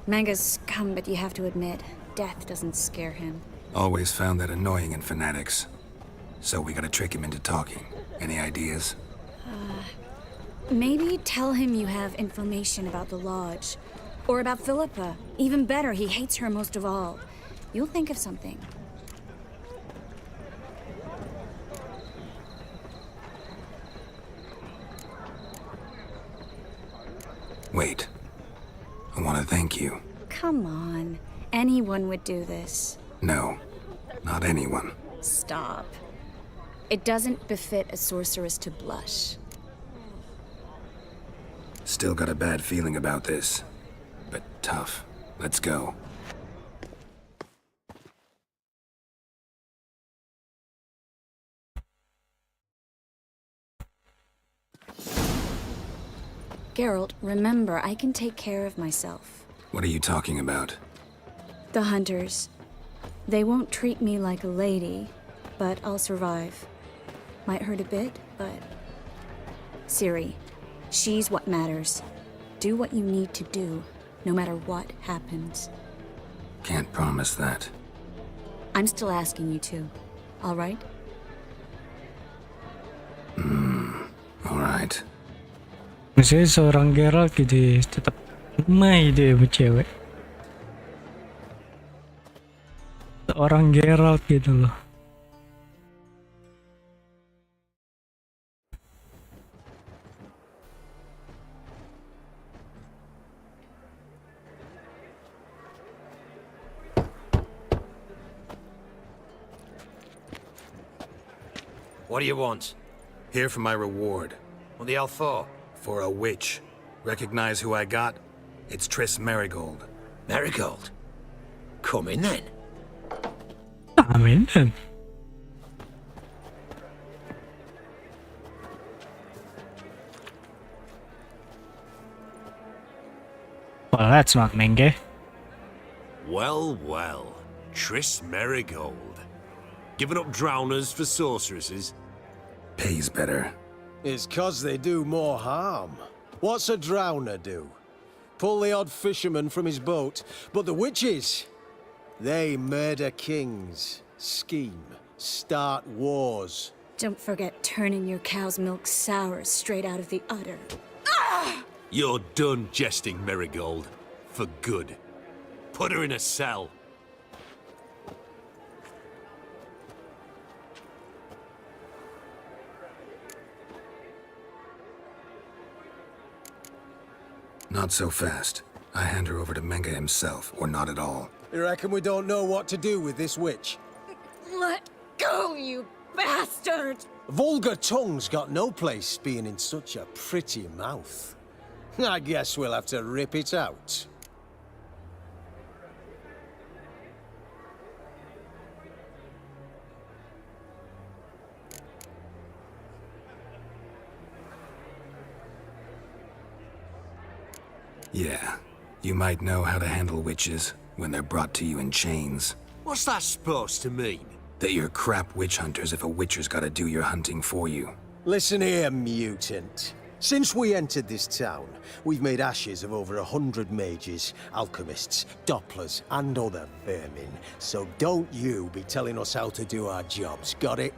Menga's scum, but you have to admit, death doesn't scare him. Always found that annoying in fanatics. So we gotta trick him into talking. Any ideas? Maybe tell him you have information about the Lodge. Or about Philippa. Even better, he hates her most of all. You'll think of something. Wait. I want to thank you. Come on. Anyone would do this. No, not anyone. Stop. It doesn't befit a sorceress to blush. Still got a bad feeling about this. But tough. Let's go. Geralt, remember, I can take care of myself. What are you talking about? The hunters. They won't treat me like a lady, but I'll survive. Might hurt a bit, but... Ciri, she's what matters. Do what you need to do, no matter what happens. Can't promise that. I'm still asking you to, all right? All right. Misalnya seorang Geralt gitu tetap mah ide sama cewek. Seorang Geralt gitu loh. What do you want? Here for my reward. What the hell for? For a witch. Recognize who I got? It's Triss Marigold. Marigold? Come in then. I'm in then. Well, that's not Menge. Well, well. Triss Marigold. Giving up drowners for sorceresses? Pays better. It's 'cause they do more harm. What's a drowner do? Pull the odd fisherman from his boat. But the witches, they murder kings, scheme, start wars. Don't forget turning your cow's milk sour straight out of the udder. You're done jesting, Marigold. For good. Put her in a cell. Not so fast. I hand her over to Menga himself, or not at all. You reckon we don't know what to do with this witch? Let bastard! Vulgar tongue's got no place being in such a pretty mouth. I guess we'll have to rip it out. Yeah, you might know how to handle witches when they're brought to you in chains. What's that supposed to mean? That you're crap witch hunters if a witcher's gotta do your hunting for you. Listen here, mutant. Since we entered this town, we've made ashes of over 100 mages, alchemists, dopplers, and other vermin. So don't you be telling us how to do our jobs, got it?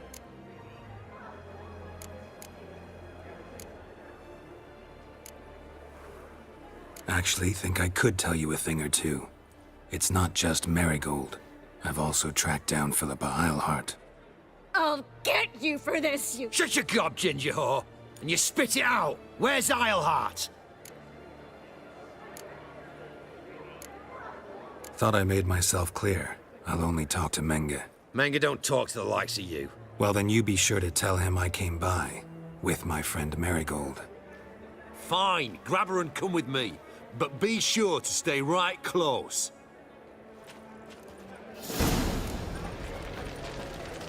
Actually, think I could tell you a thing or two. It's not just Marigold. I've also tracked down Philippa Eilhart. I'll get you for this, you... Shut your gob, ginger whore, and you spit it out. Where's Eilhart? Thought I made myself clear. I'll only talk to Menga. Menga don't talk to the likes of you. Well, then you be sure to tell him I came by, with my friend Marigold. Fine, grab her and come with me. But be sure to stay right close.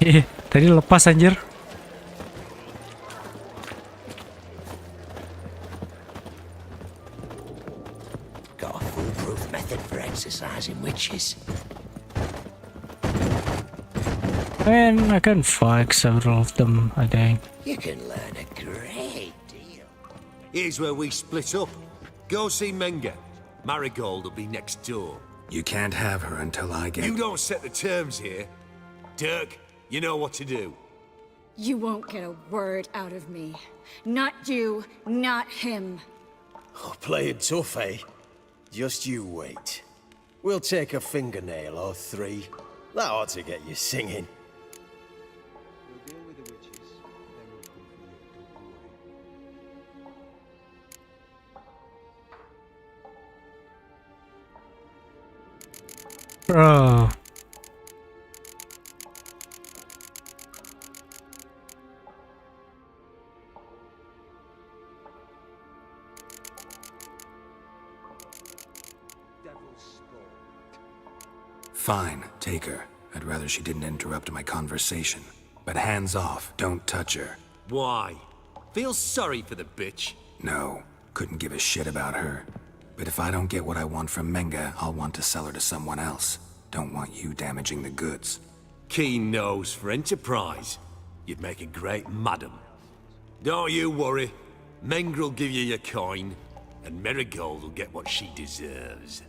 Tadi lepas anjir. Got a foolproof method for exercising witches. And I can fight several of them, I think. You can learn a great deal. Here's where we split up. Go see Menga. Marigold will be next door. You can't have her until I get... You don't set the terms here. Dirk, you know what to do. You won't get a word out of me. Not you, not him. Oh, playing tough, eh? Just you wait. We'll take a fingernail or three. That ought to get you singing. Bro. Fine, take her. I'd rather she didn't interrupt my conversation. But hands off, don't touch her. Why? Feel sorry for the bitch? No, couldn't give a shit about her. But if I don't get what I want from Menga, I'll want to sell her to someone else. Don't want you damaging the goods. Keen nose for enterprise. You'd make a great madam. Don't you worry. Mengrel will give you your coin, and Marigold will get what she deserves.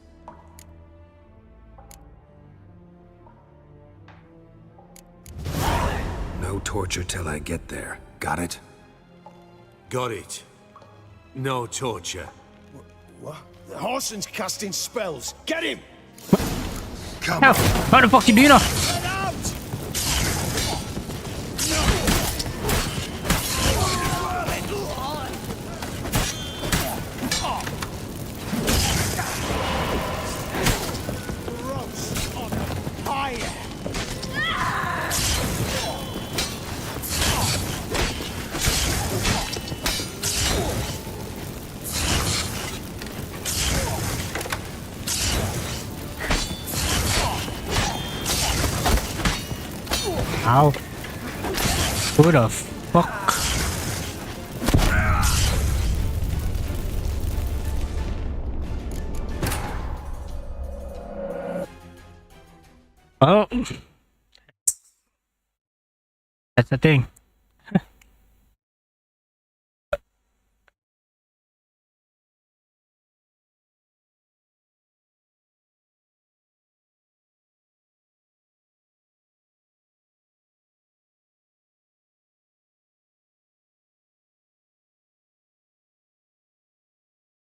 No torture till I get there. Got it? Got it. No torture. What? The Horson's casting spells. Get him! Come on! How the fuck you do you know? Ow. Who the fuck? Oh. That's the thing.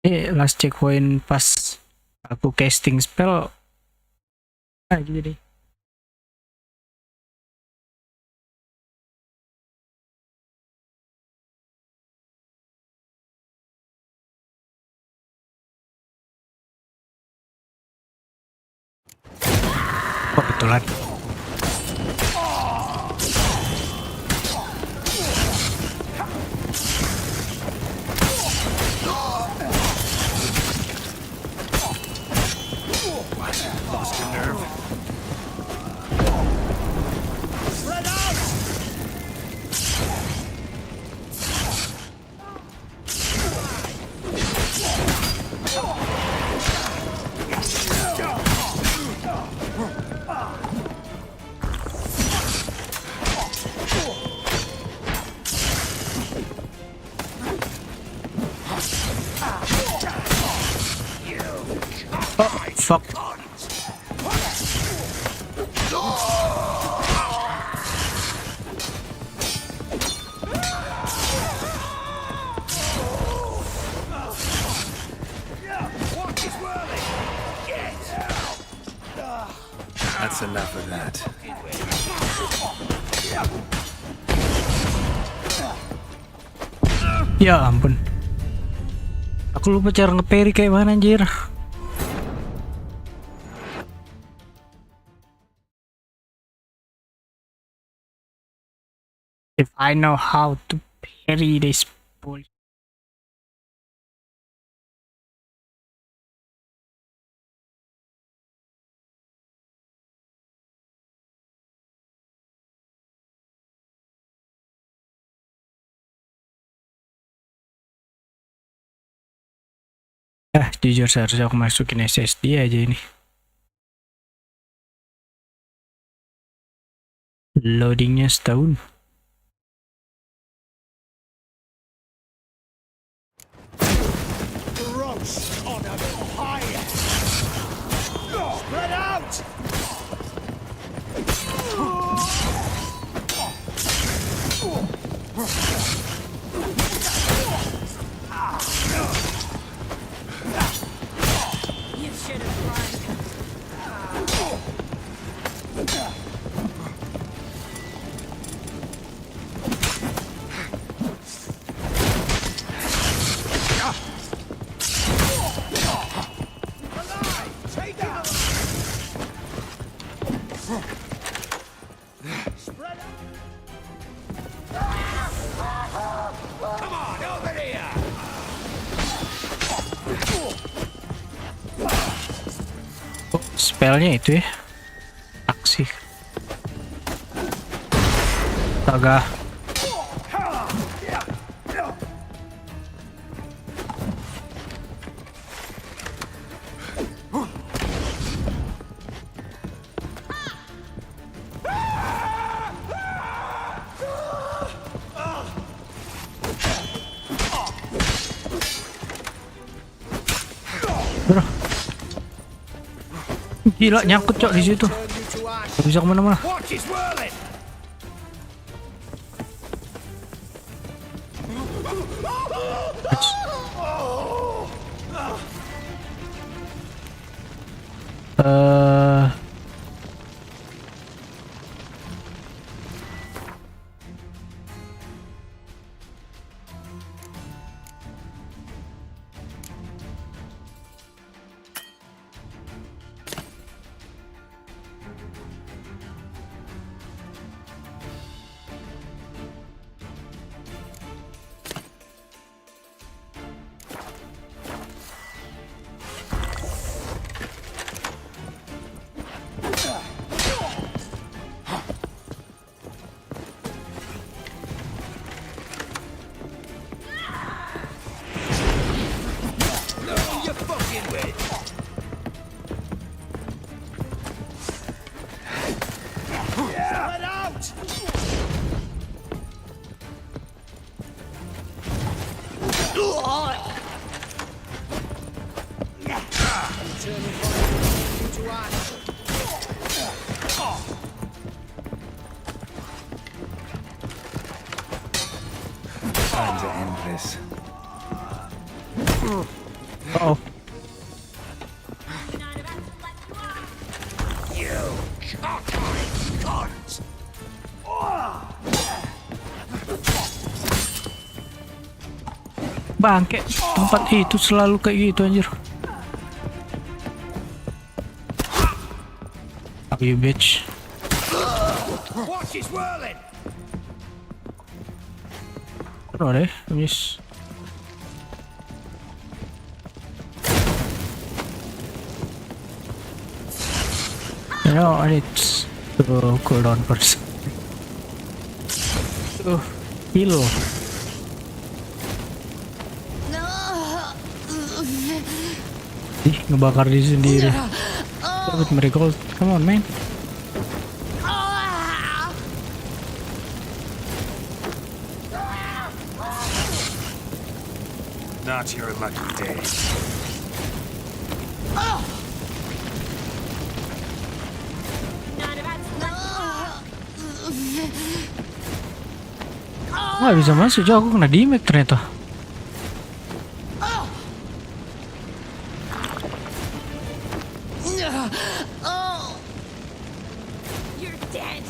Last checkpoint pas aku casting spell jadi oh betulan Oh, fuck. That's enough of that. Ya ampun. Aku lupa cara nge-parry kayak mana anjir. If I know how to parry this bull. Jujur seharusnya aku masukin SSD aja ini. Loadingnya setahun. Gross on a fire! Spread out! You should have run. Come on, over here! Oh, spellnya itu ya. Aksi. Astaga. Bro. Gila nyangkut cok di situ. Gak bisa kemana-mana. Time to end this. Uh-oh. You cockeyed cunt! Bangke, tempat itu selalu kayak gitu anjir. Fuck you bitch. Watch his whirling! Ano deh, miss. You know, I need to cool down first. Heal. Ih, ngebakar diri sendiri. With marigold, come on man. Not your lucky day. Nggak bisa masuk, Jo. Aku kena damage ternyata. You're dead.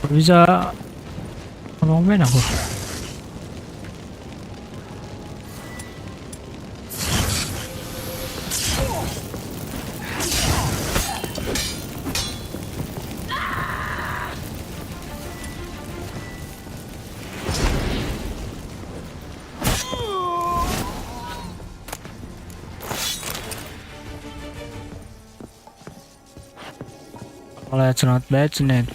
Nggak bisa ngomongin aku. Well, that's not bad, isn't it?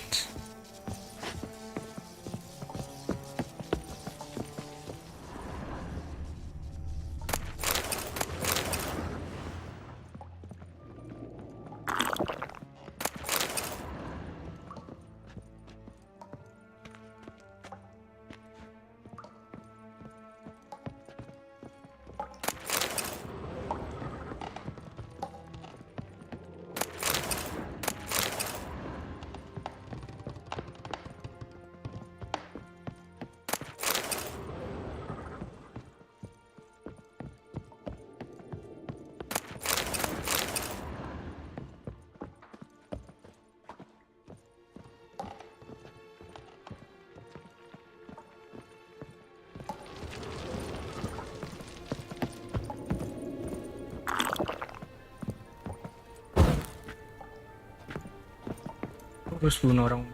Terus bunuh orang.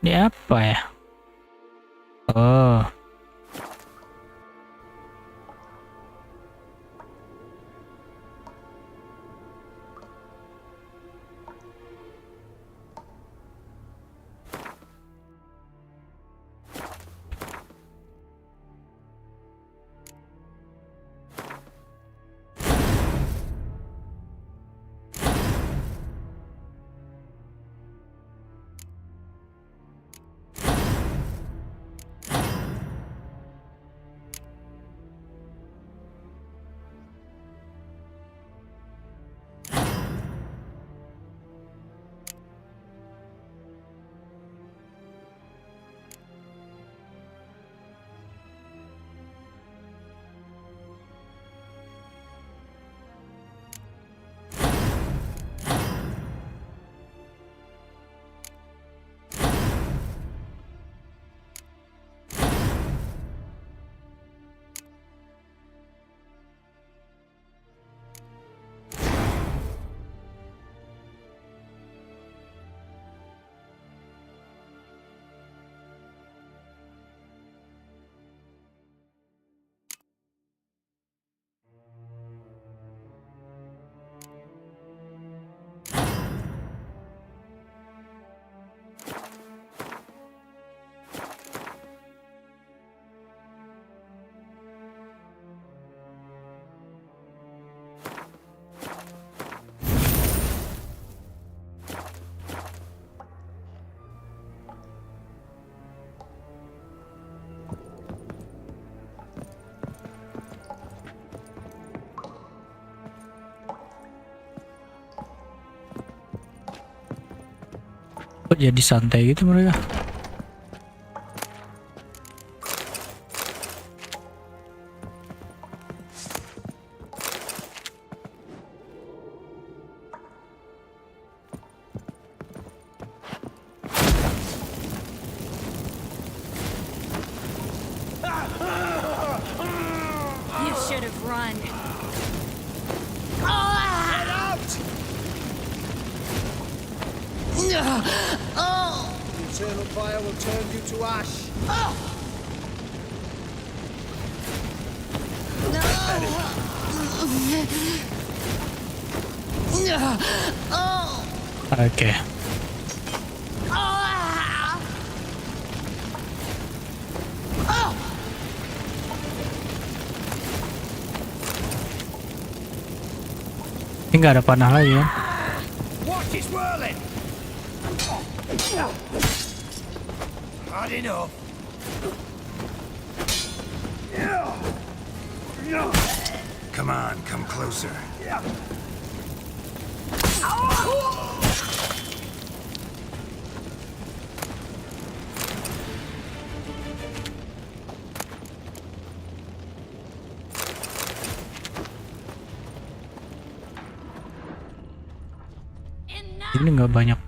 Ini apa ya? Oh. Kok jadi santai gitu mereka? You should have run. Get out! The eternal fire will turn you to ash. Oke. Ini nggak ada panah lagi ya. Watch it swirling! Hard enough. Come on, come closer. Ini nggak banyak.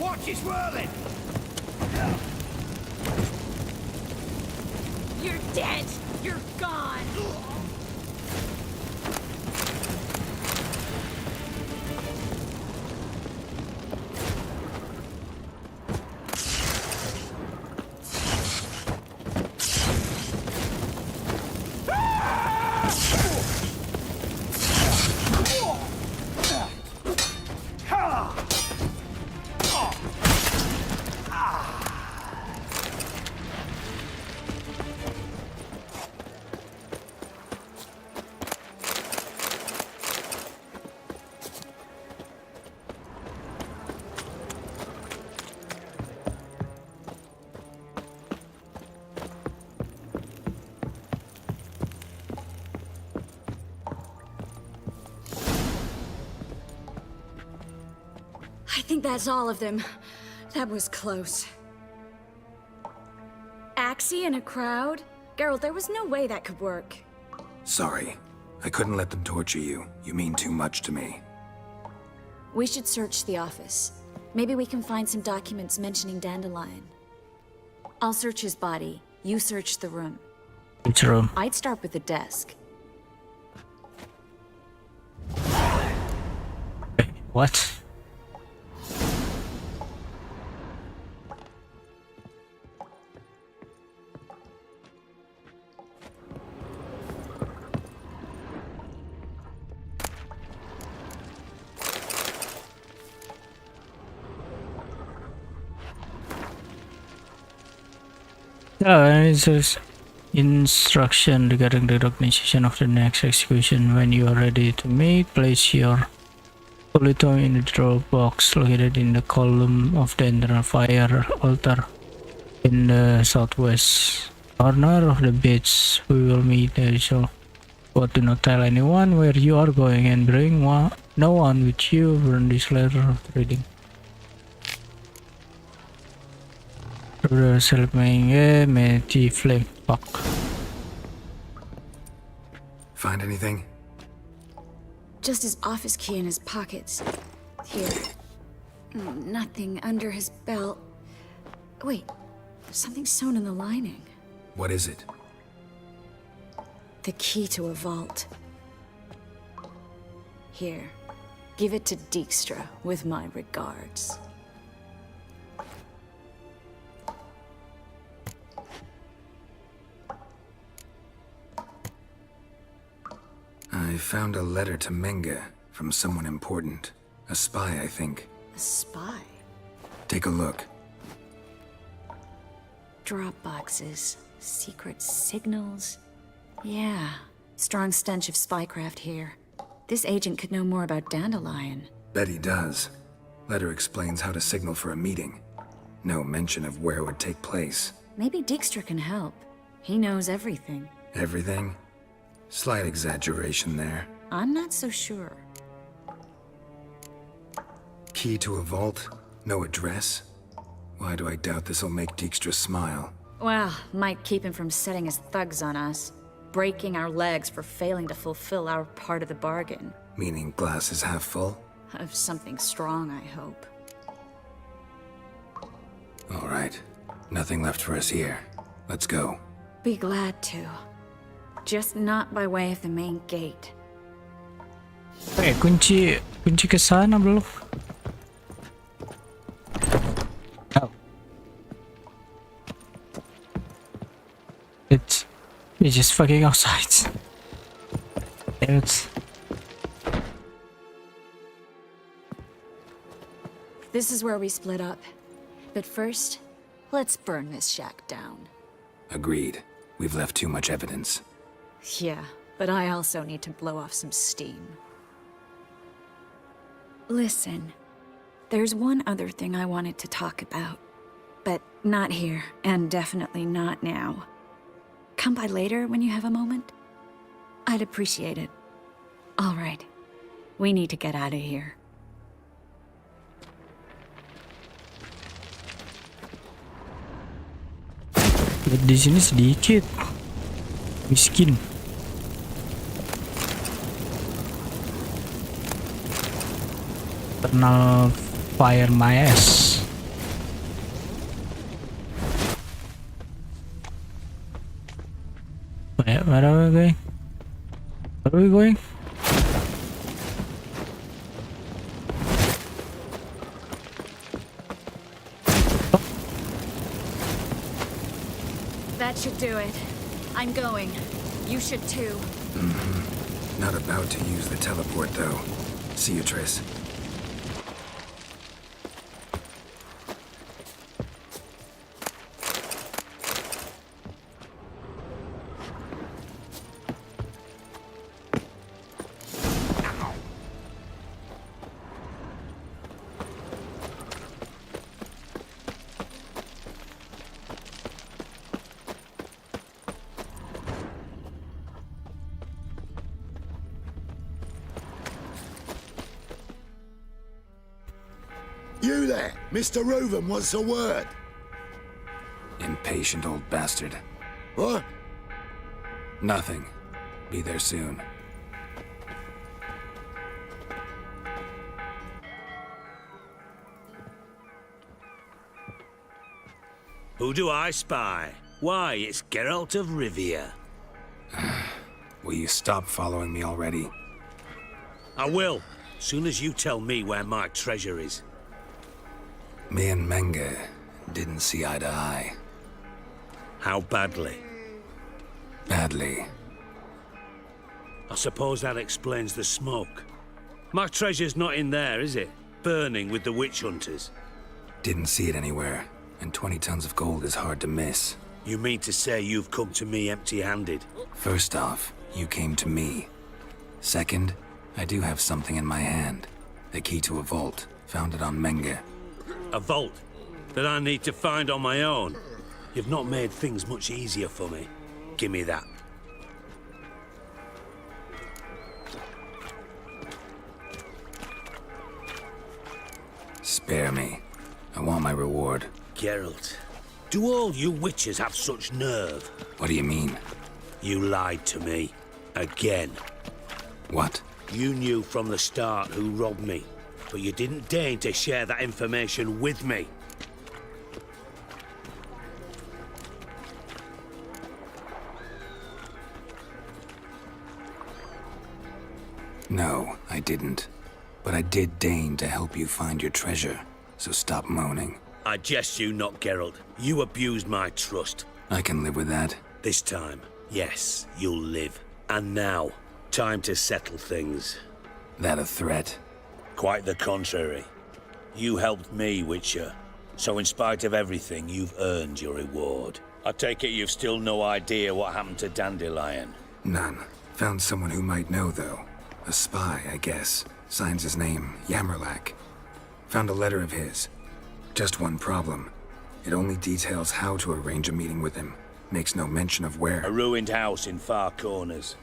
Watch it swirling! You're dead. You're gone. I think that's all of them. That was close. Axie in a crowd? Geralt, there was no way that could work. Sorry. I couldn't let them torture you. You mean too much to me. We should search the office. Maybe we can find some documents mentioning Dandelion. I'll search his body. You search the room. Which room? I'd start with the desk. What? It's just instruction regarding the organization of the next execution. When you are ready to meet, place your Polito in the drawer box located in the column of the internal fire altar in the southwest corner of the beach. We will meet there. So, but do not tell anyone where you are going and bring no one with you. Burn this letter of reading. Find anything? Just his office key in his pockets. Here. Nothing under his belt. Wait, something sewn in the lining. What is it? The key to a vault. Here. Give it to Dijkstra with my regards. I found a letter to Menga from someone important. A spy, I think. A spy? Take a look. Drop boxes, secret signals. Yeah, strong stench of spycraft here. This agent could know more about Dandelion. Bet he does. Letter explains how to signal for a meeting. No mention of where it would take place. Maybe Dijkstra can help. He knows everything. Everything? Slight exaggeration there. I'm not so sure. Key to a vault? No address? Why do I doubt this'll make Dijkstra smile? Well, might keep him from setting his thugs on us. Breaking our legs for failing to fulfill our part of the bargain. Meaning glass is half full? Of something strong, I hope. All right. Nothing left for us here. Let's go. Be glad to. Just not by way of the main gate. Kunci ke sana belum? Oh. It's just fucking outside. Damn it. This is where we split up. But first, let's burn this shack down. Agreed. We've left too much evidence. Yeah, but I also need to blow off some steam. Listen, there's one other thing I wanted to talk about. But not here, and definitely not now. Come by later when you have a moment? I'd appreciate it. All right. We need to get out of here. Di sini sedikit. Miskin. Eternal fire my ass. Where are we going? Where are we going? That should do it. I'm going. You should too. Not about to use the teleport, though. See you, Triss. You there, Mr. Reuven wants a word. Impatient old bastard. What? Nothing. Be there soon. Who do I spy? Why, it's Geralt of Rivia. Will you stop following me already? I will, soon as you tell me where my treasure is. Me and Menge didn't see eye to eye. How badly? Badly. I suppose that explains the smoke. My treasure's not in there, is it? Burning with the witch hunters. Didn't see it anywhere, and 20 tons of gold is hard to miss. You mean to say you've come to me empty-handed? First off, you came to me. Second, I do have something in my hand. The key to a vault, found it on Menge. A vault that I need to find on my own. You've not made things much easier for me. Give me that. Spare me. I want my reward. Geralt, do all you witches have such nerve? What do you mean? You lied to me. Again. What? You knew from the start who robbed me, but you didn't deign to share that information with me. No, I didn't. But I did deign to help you find your treasure, so stop moaning. I jest you not, Geralt. You abused my trust. I can live with that. This time, yes, you'll live. And now, time to settle things. That a threat? Quite the contrary. You helped me, Witcher. So in spite of everything, you've earned your reward. I take it you've still no idea what happened to Dandelion? None. Found someone who might know, though. A spy, I guess. Signs his name, Yammerlak. Found a letter of his. Just one problem. It only details how to arrange a meeting with him. Makes no mention of where. A ruined house in Far Corners.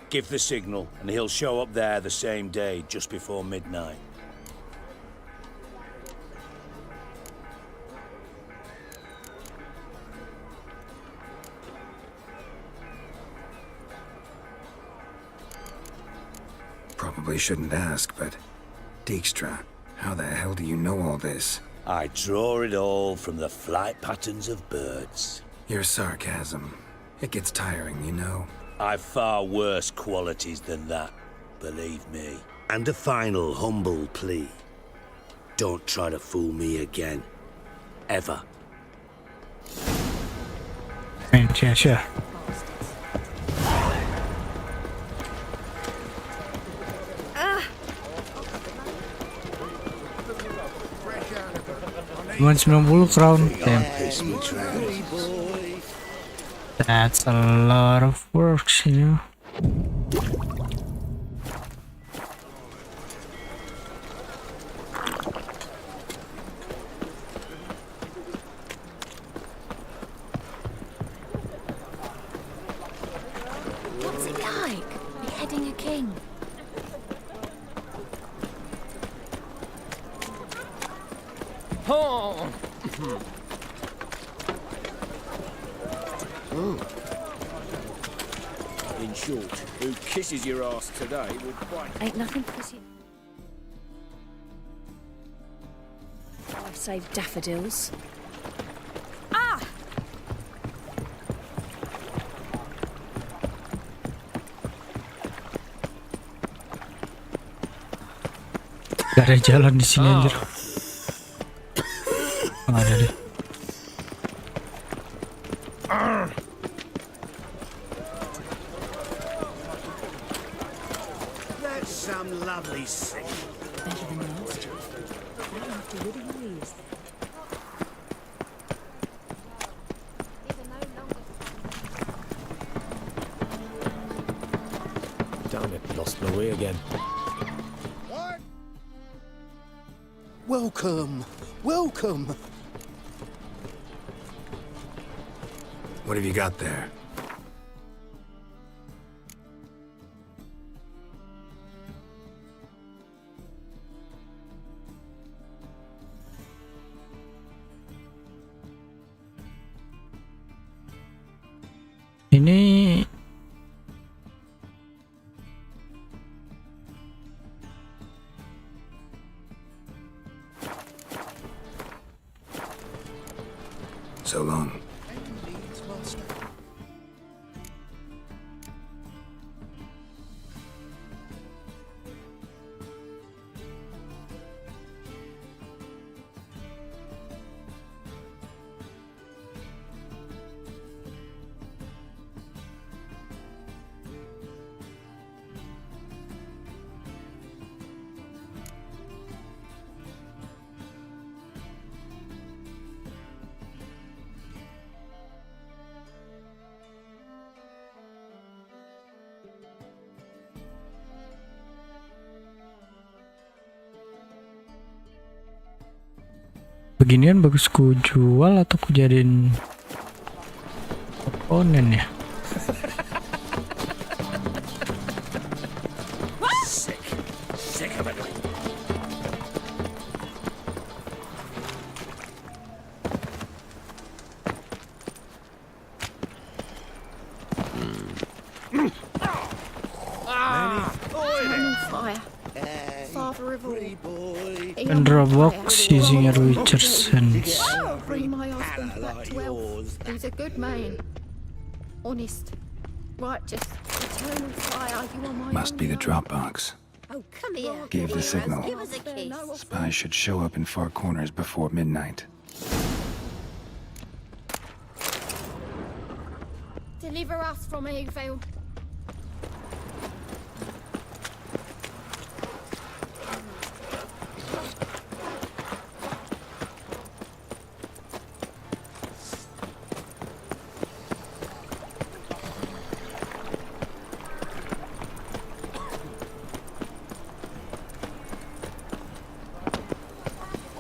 Give the signal, and he'll show up there the same day, just before midnight. Probably shouldn't ask, but... Dijkstra, how the hell do you know all this? I draw it all from the flight patterns of birds. Your sarcasm. It gets tiring, you know. I've far worse qualities than that, believe me. And a final humble plea. Don't try to fool me again. Ever. Yeah, sure. Cuma 90 crown. Damn. That's a lot of work, you know. What's it like, beheading a king? Oh. In short, who kisses your ass today will quite... Ain't nothing pretty. I've saved daffodils. Ah! Gak ada jalan di sini anjir. Oh, ada deh. That's some lovely sight. Better than last year. Now after Woody Louise. Damn it, lost my way again. Welcome, welcome. What have you got there? Ini So long. beginian bagus ku jual atau ku jadiin komponen ya? Sick of it. Fire. Father of all. And Roblox using a Witcher sense. Bring my husband back to health. He's a good man. Honest. Righteous. Eternal fire. You are my Must be the Dropbox. Oh, come here. Gave the signal. Give us a kiss. Spies should show up in far corners before midnight. Deliver us from evil.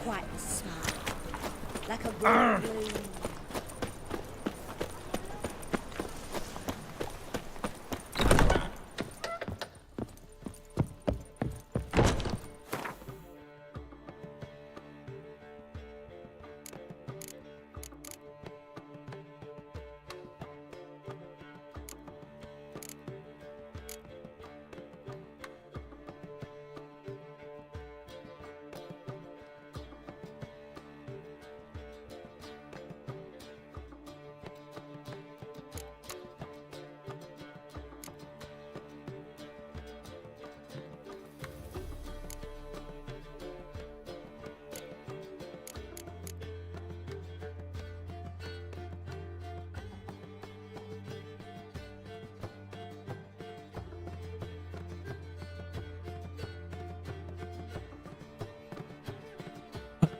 Quite smart. Like a blue.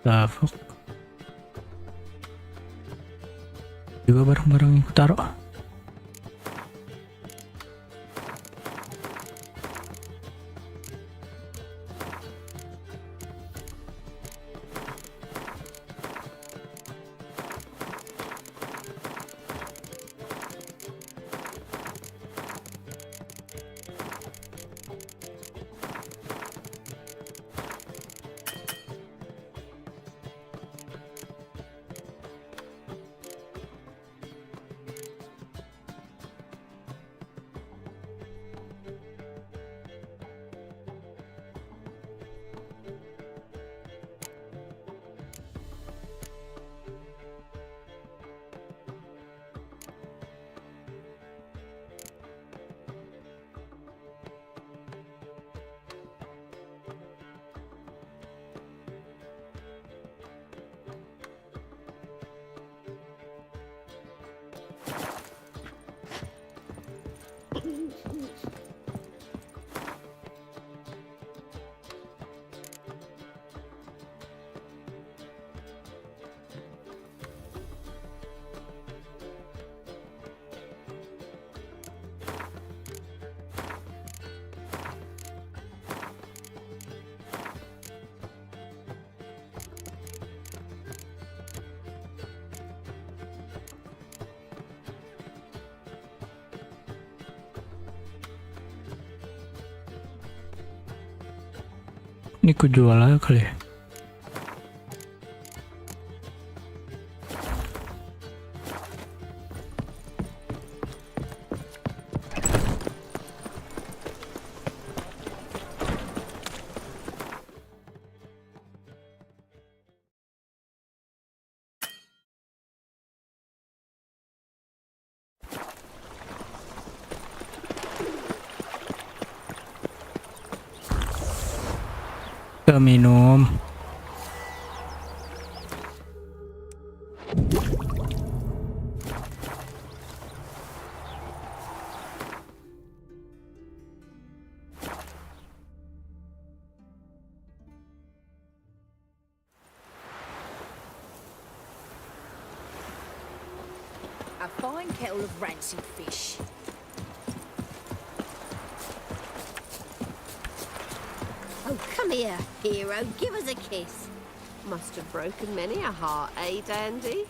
The fuck? juga barang-barang yang kutaruh. Ini ku jual aja kali ya. Ke minum. A fine kettle of rancid fish. Oh, come here, hero. Give us a kiss. Must have broken many a heart, eh, Dandy?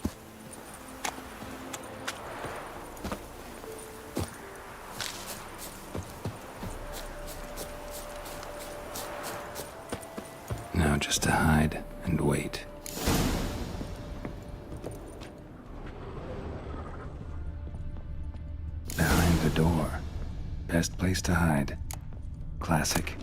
Now just to hide and wait. Behind the door. Best place to hide. Classic.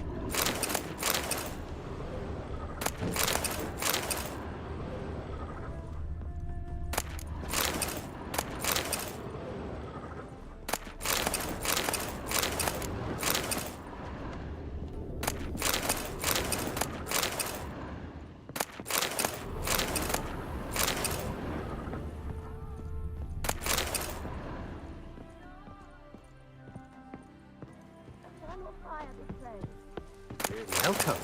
Welcome.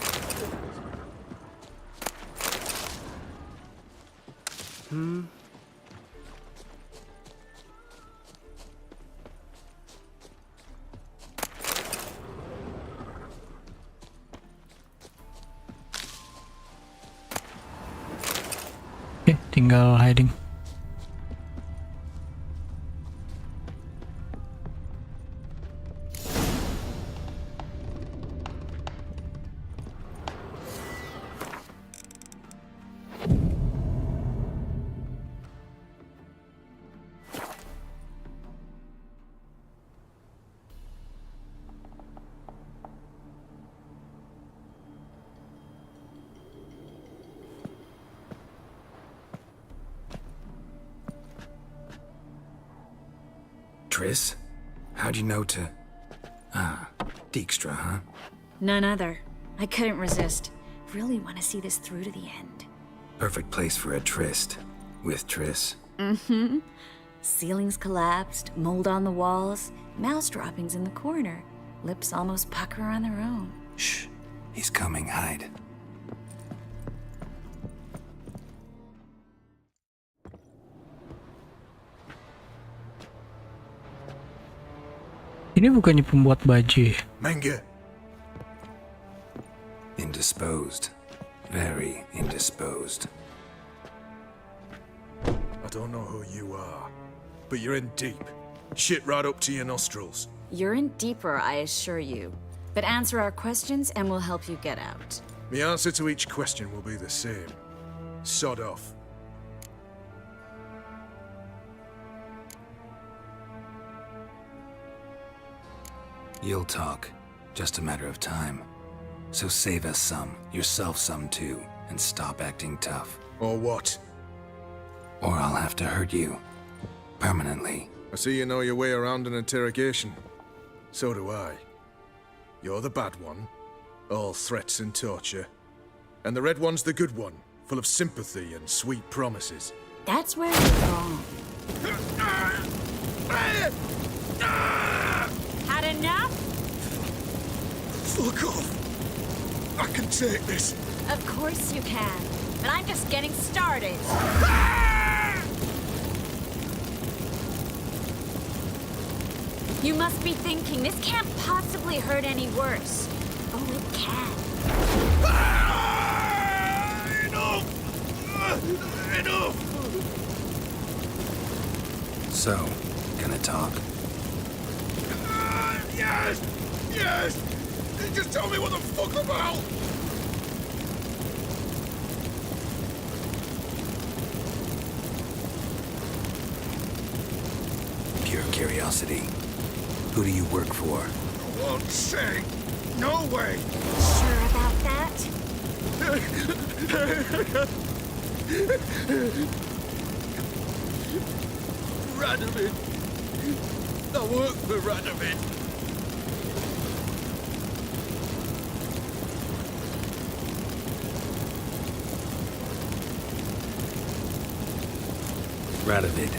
Oke, tinggal hiding. Triss? How'd you know to... Ah, Dijkstra, huh? None other. I couldn't resist. Really want to see this through to the end. Perfect place for a tryst. With Triss. Mm-hmm. Ceilings collapsed, mold on the walls, mouse droppings in the corner. Lips almost pucker on their own. Shh. He's coming. Hide. Ini bukannya pembuat baju. Menga. Indisposed. Very indisposed. I don't know who you are, but you're in deep. Shit right up to your nostrils. You're in deeper, I assure you. But answer our questions and we'll help you get out. The answer to each question will be the same. Sod off. You'll talk. Just a matter of time. So save us some, yourself some too, and stop acting tough. Or what? Or I'll have to hurt you. Permanently. I see you know your way around an interrogation. So do I. You're the bad one, all threats and torture. And the red one's the good one, full of sympathy and sweet promises. That's where you're wrong. Had enough? Fuck off! I can take this. Of course you can. But I'm just getting started. You must be thinking, this can't possibly hurt any worse. Oh, it can. Enough! Enough! So, gonna talk? Yes! Yes! Just tell me what the fuck about! Pure curiosity. Who do you work for? I won't say. No way! Sure about that? Radovid! I work for Radovid! Radovid.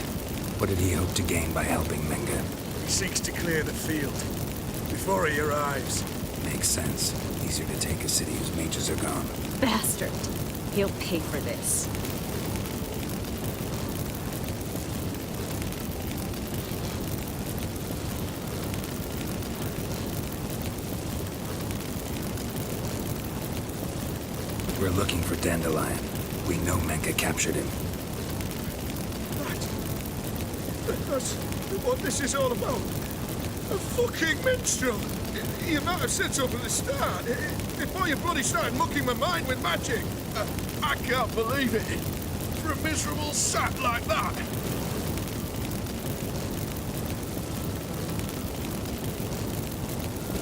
What did he hope to gain by helping Menga? He seeks to clear the field before he arrives. Makes sense. Easier to take a city whose mages are gone. Bastard. He'll pay for this. We're looking for Dandelion. We know Menka captured him. That's what this is all about. A fucking minstrel. You might have said so from the start. Before you bloody started mucking my mind with magic. I can't believe it. For a miserable sap like that.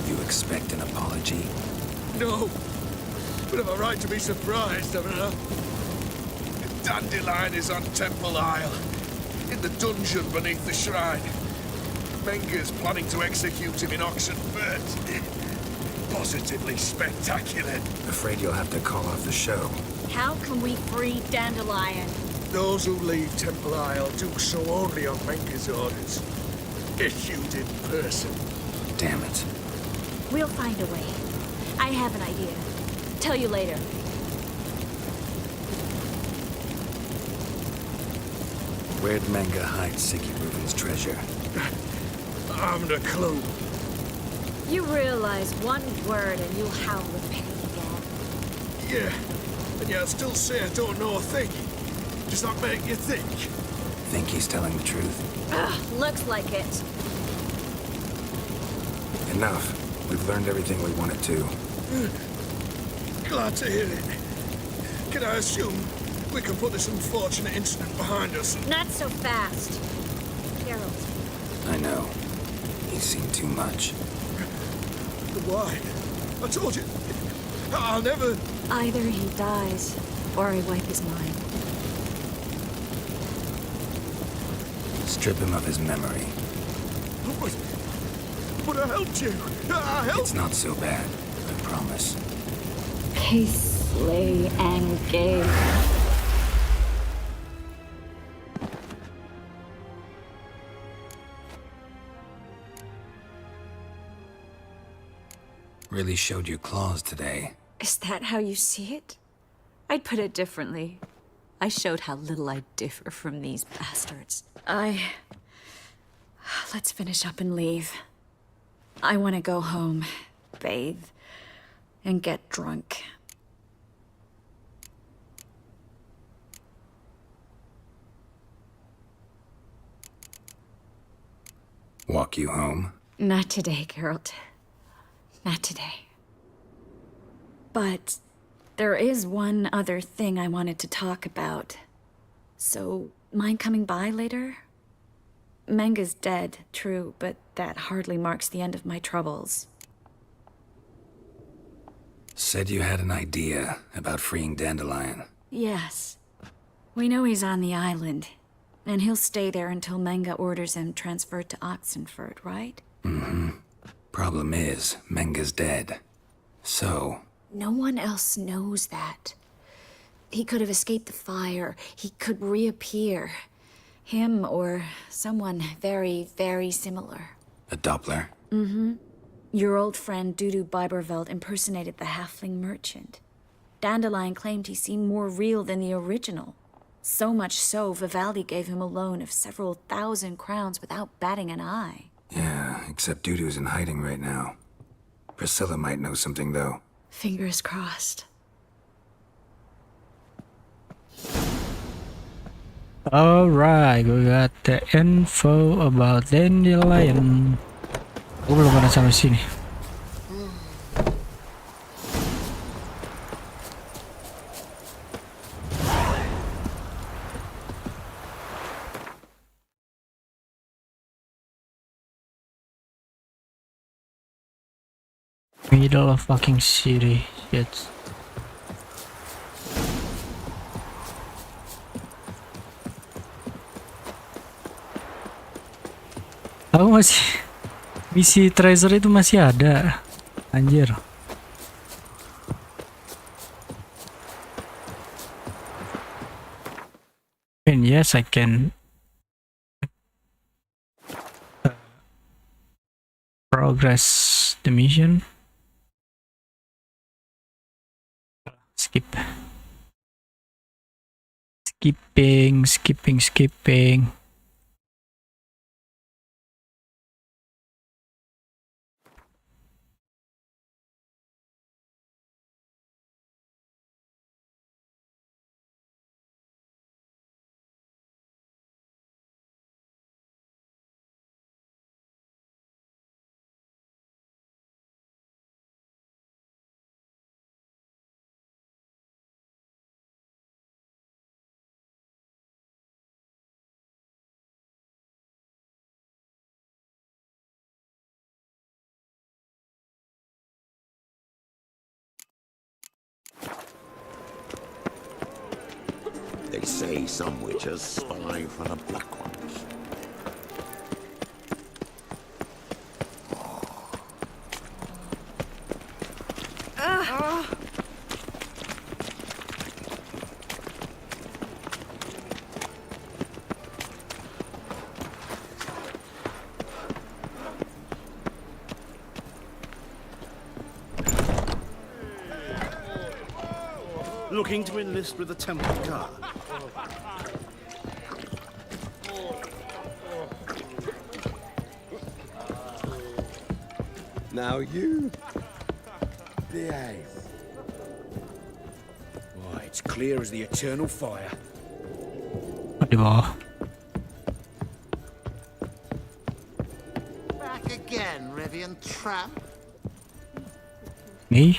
You expect an apology? No. But I've a right to be surprised, haven't I? Dandelion is on Temple Isle. In the dungeon beneath the shrine. Menga's planning to execute him in Oxenfurt. Positively spectacular. Afraid you'll have to call off the show. How can we free Dandelion? Those who leave Temple Isle do so only on Menga's orders. Issued in person. Damn it. We'll find a way. I have an idea. Tell you later. Where'd Menga hide Siggy Reuben's treasure? I haven't a clue. You realize one word and you'll howl with pain again. Yeah, and yet I still say I don't know a thing. Does that make you think? Think he's telling the truth? Ugh, looks like it. Enough. We've learned everything we wanted to. Glad to hear it. Can I assume we can put this unfortunate incident behind us? Not so fast. Harold. I know. He's seen too much. Why? I told you. I'll never... Either he dies, or I wipe his mind. Strip him of his memory. But I helped you. I helped... It's not so bad. I promise. Peace, slay, and gay. Really showed your claws today. Is that how you see it? I'd put it differently. I showed how little I differ from these bastards. Let's finish up and leave. I want to go home, bathe, and get drunk. Walk you home? Not today, Geralt. Not today. But there is one other thing I wanted to talk about. So, mind coming by later? Menga's dead, true, but that hardly marks the end of my troubles. Said you had an idea about freeing Dandelion. Yes. We know he's on the island, and he'll stay there until Menga orders him transferred to Oxenford, right? Mm-hmm. Problem is, Menga's dead. So... No one else knows that. He could have escaped the fire. He could reappear. Him or someone very, very similar. A Doppler? Mm-hmm. Your old friend Dudu Biberveld impersonated the halfling merchant. Dandelion claimed he seemed more real than the original. So much so, Vivaldi gave him a loan of several thousand crowns without batting an eye. Yeah, except Dudu's in hiding right now. Priscilla might know something, though. Fingers crossed. Alright, we got the info about Dandelion. Gue belum pernah sampai sini. Middle of fucking city, shit. Aku masih misi treasure itu masih ada, anjir. And yes, I can progress the mission. Skip. Skipping. They say some witches spy for the black ones. Looking to enlist with the Temple Guard. Now you behave. Why, it's clear as the eternal fire. Di bawah. Back again, Rivian tramp. Me?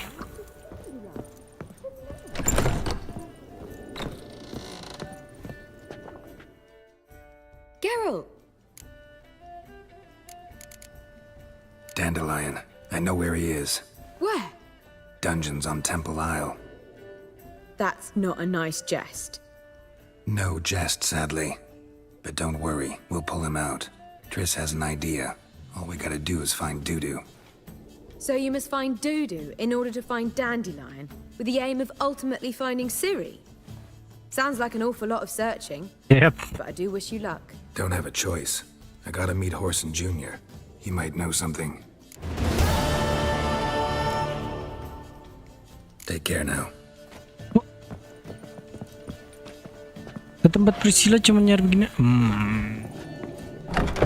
Geralt! Dandelion. I know where he is. Where? Dungeons on Temple Isle. That's not a nice jest. No jest, sadly. But don't worry, we'll pull him out. Triss has an idea. All we gotta do is find Dudu. So you must find Dudu in order to find Dandelion, with the aim of ultimately finding Ciri? Sounds like an awful lot of searching. Yep. But I do wish you luck. Don't have a choice. I gotta meet Horson Jr. He might know something. Take care now. Ke tempat Priscilla cuma nyari begini.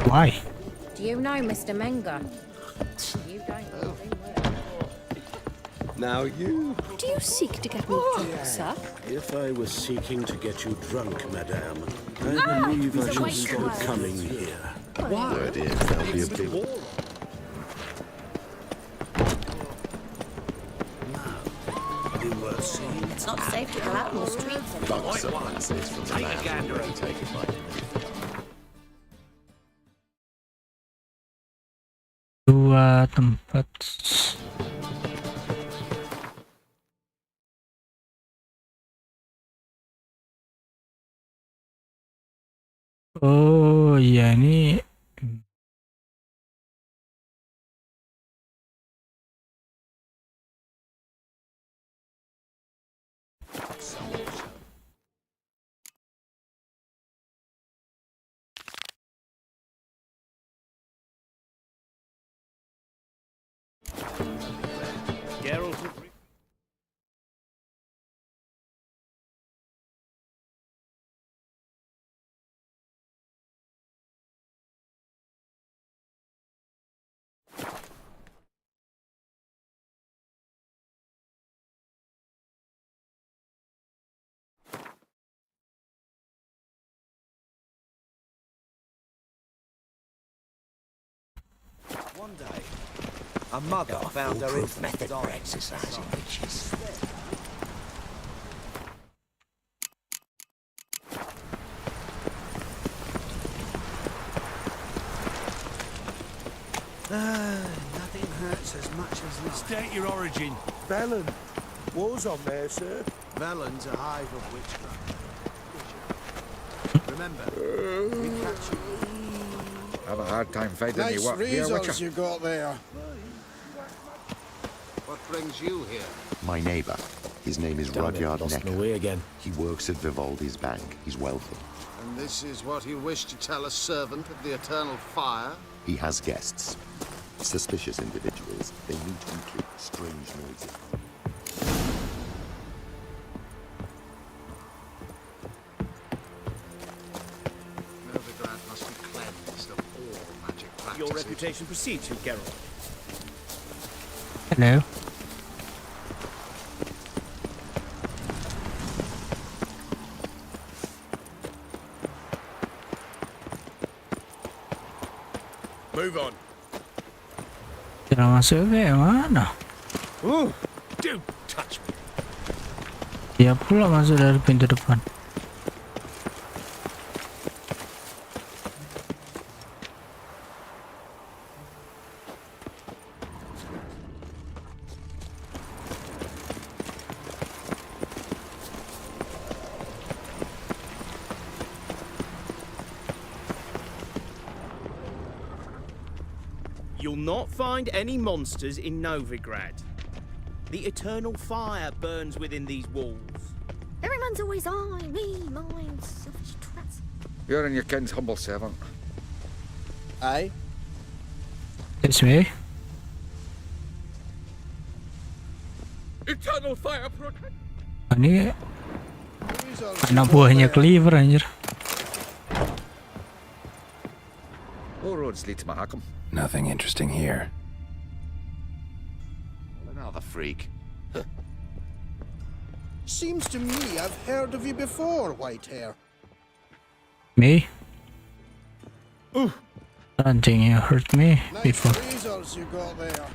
Why? Do you know Mr. Menga? Now you. Do you seek to get me drunk, sir? If I was seeking to get you drunk, madame, I believe I should stop coming here. Why? Word is, there'll be a big war. It's not safe to go out on the streets anymore. Take a gander. Dua tempat. Oh iya ini One day, a mother found her foolproof infant method for dying. exercising witches. Nothing hurts as much as life. State your origin. Velen. War's on there, sir. Velen's a hive of witchcraft. Remember, we catch you. Have a hard time finding any Nice work here, results Witcher. you got there. What brings you here? My neighbour. His name is Damn it, Rudyard lost my Necker. way again. He works at Vivaldi's bank. He's wealthy. And this is what you wish to tell a servant of the Eternal Fire? He has guests. Suspicious individuals. They meet weekly. Strange noises. Novigrad must be cleansed of all magic practices. Your reputation precedes you, Geralt. hello. Move on. Cara masuk kayak mana? Don't touch me. Dia pula masuk dari pintu depan. You'll not find any monsters in Novigrad. The eternal fire burns within these walls. Everyone's always on me, mine, selfish twats. You're in your king's humble servant. Aye. It's me. Eternal Fire protect. Ini anak buahnya Cleaver anjir. All roads lead to Mahakam. Nothing interesting here. Another freak. Seems to me I've heard of you before, Whitehair. Me? I don't think you hurt me before. Nice results you got there.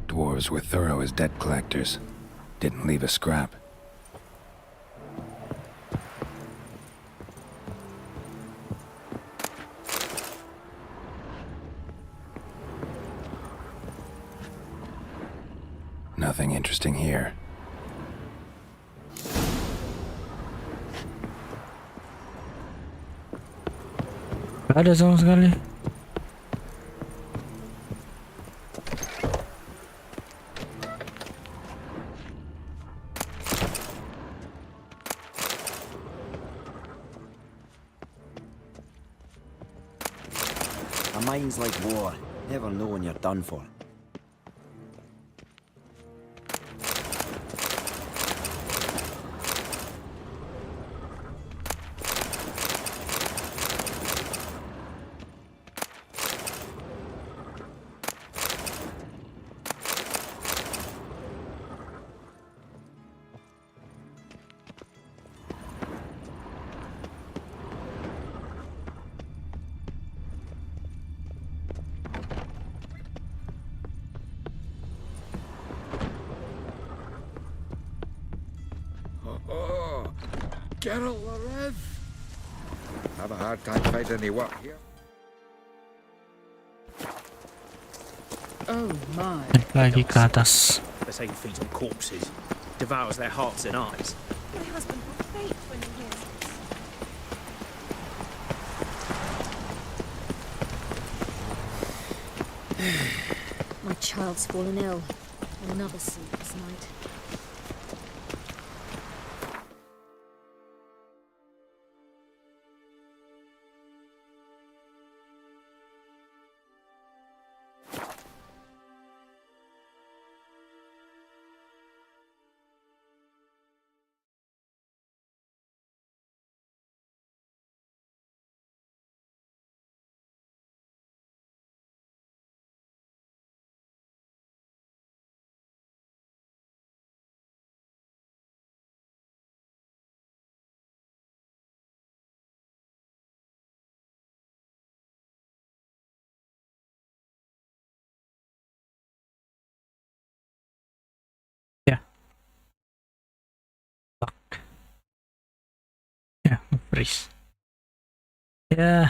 Dwarves were thorough as debt collectors. Didn't leave a scrap. Nothing interesting here. Gak ada sama sekali. A mind's like war. Never know when you're done for. Oh, Geralt the Rev. Have a hard time finding any work here. Oh my. Lagi ke atas. The same feet on corpses. Devours their hearts and eyes. My husband will faint when he hears this. My child's fallen ill. Another sleepless night. Ya. Ya, freeze. Ya.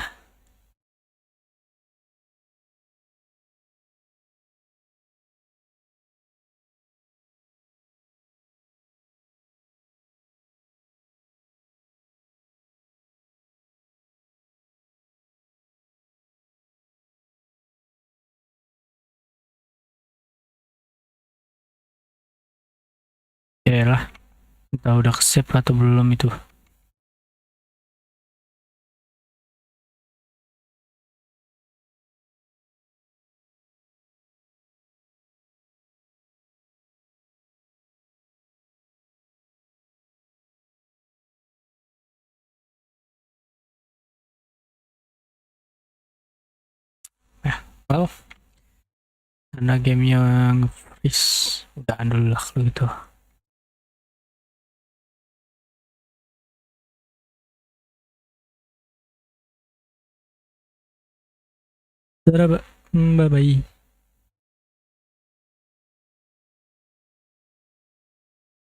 Ya lah. Kita udah ke-save atau belum itu? Well, karena gamenya nge-freeze, udahan dulu lah kalau gitu. Bye bye.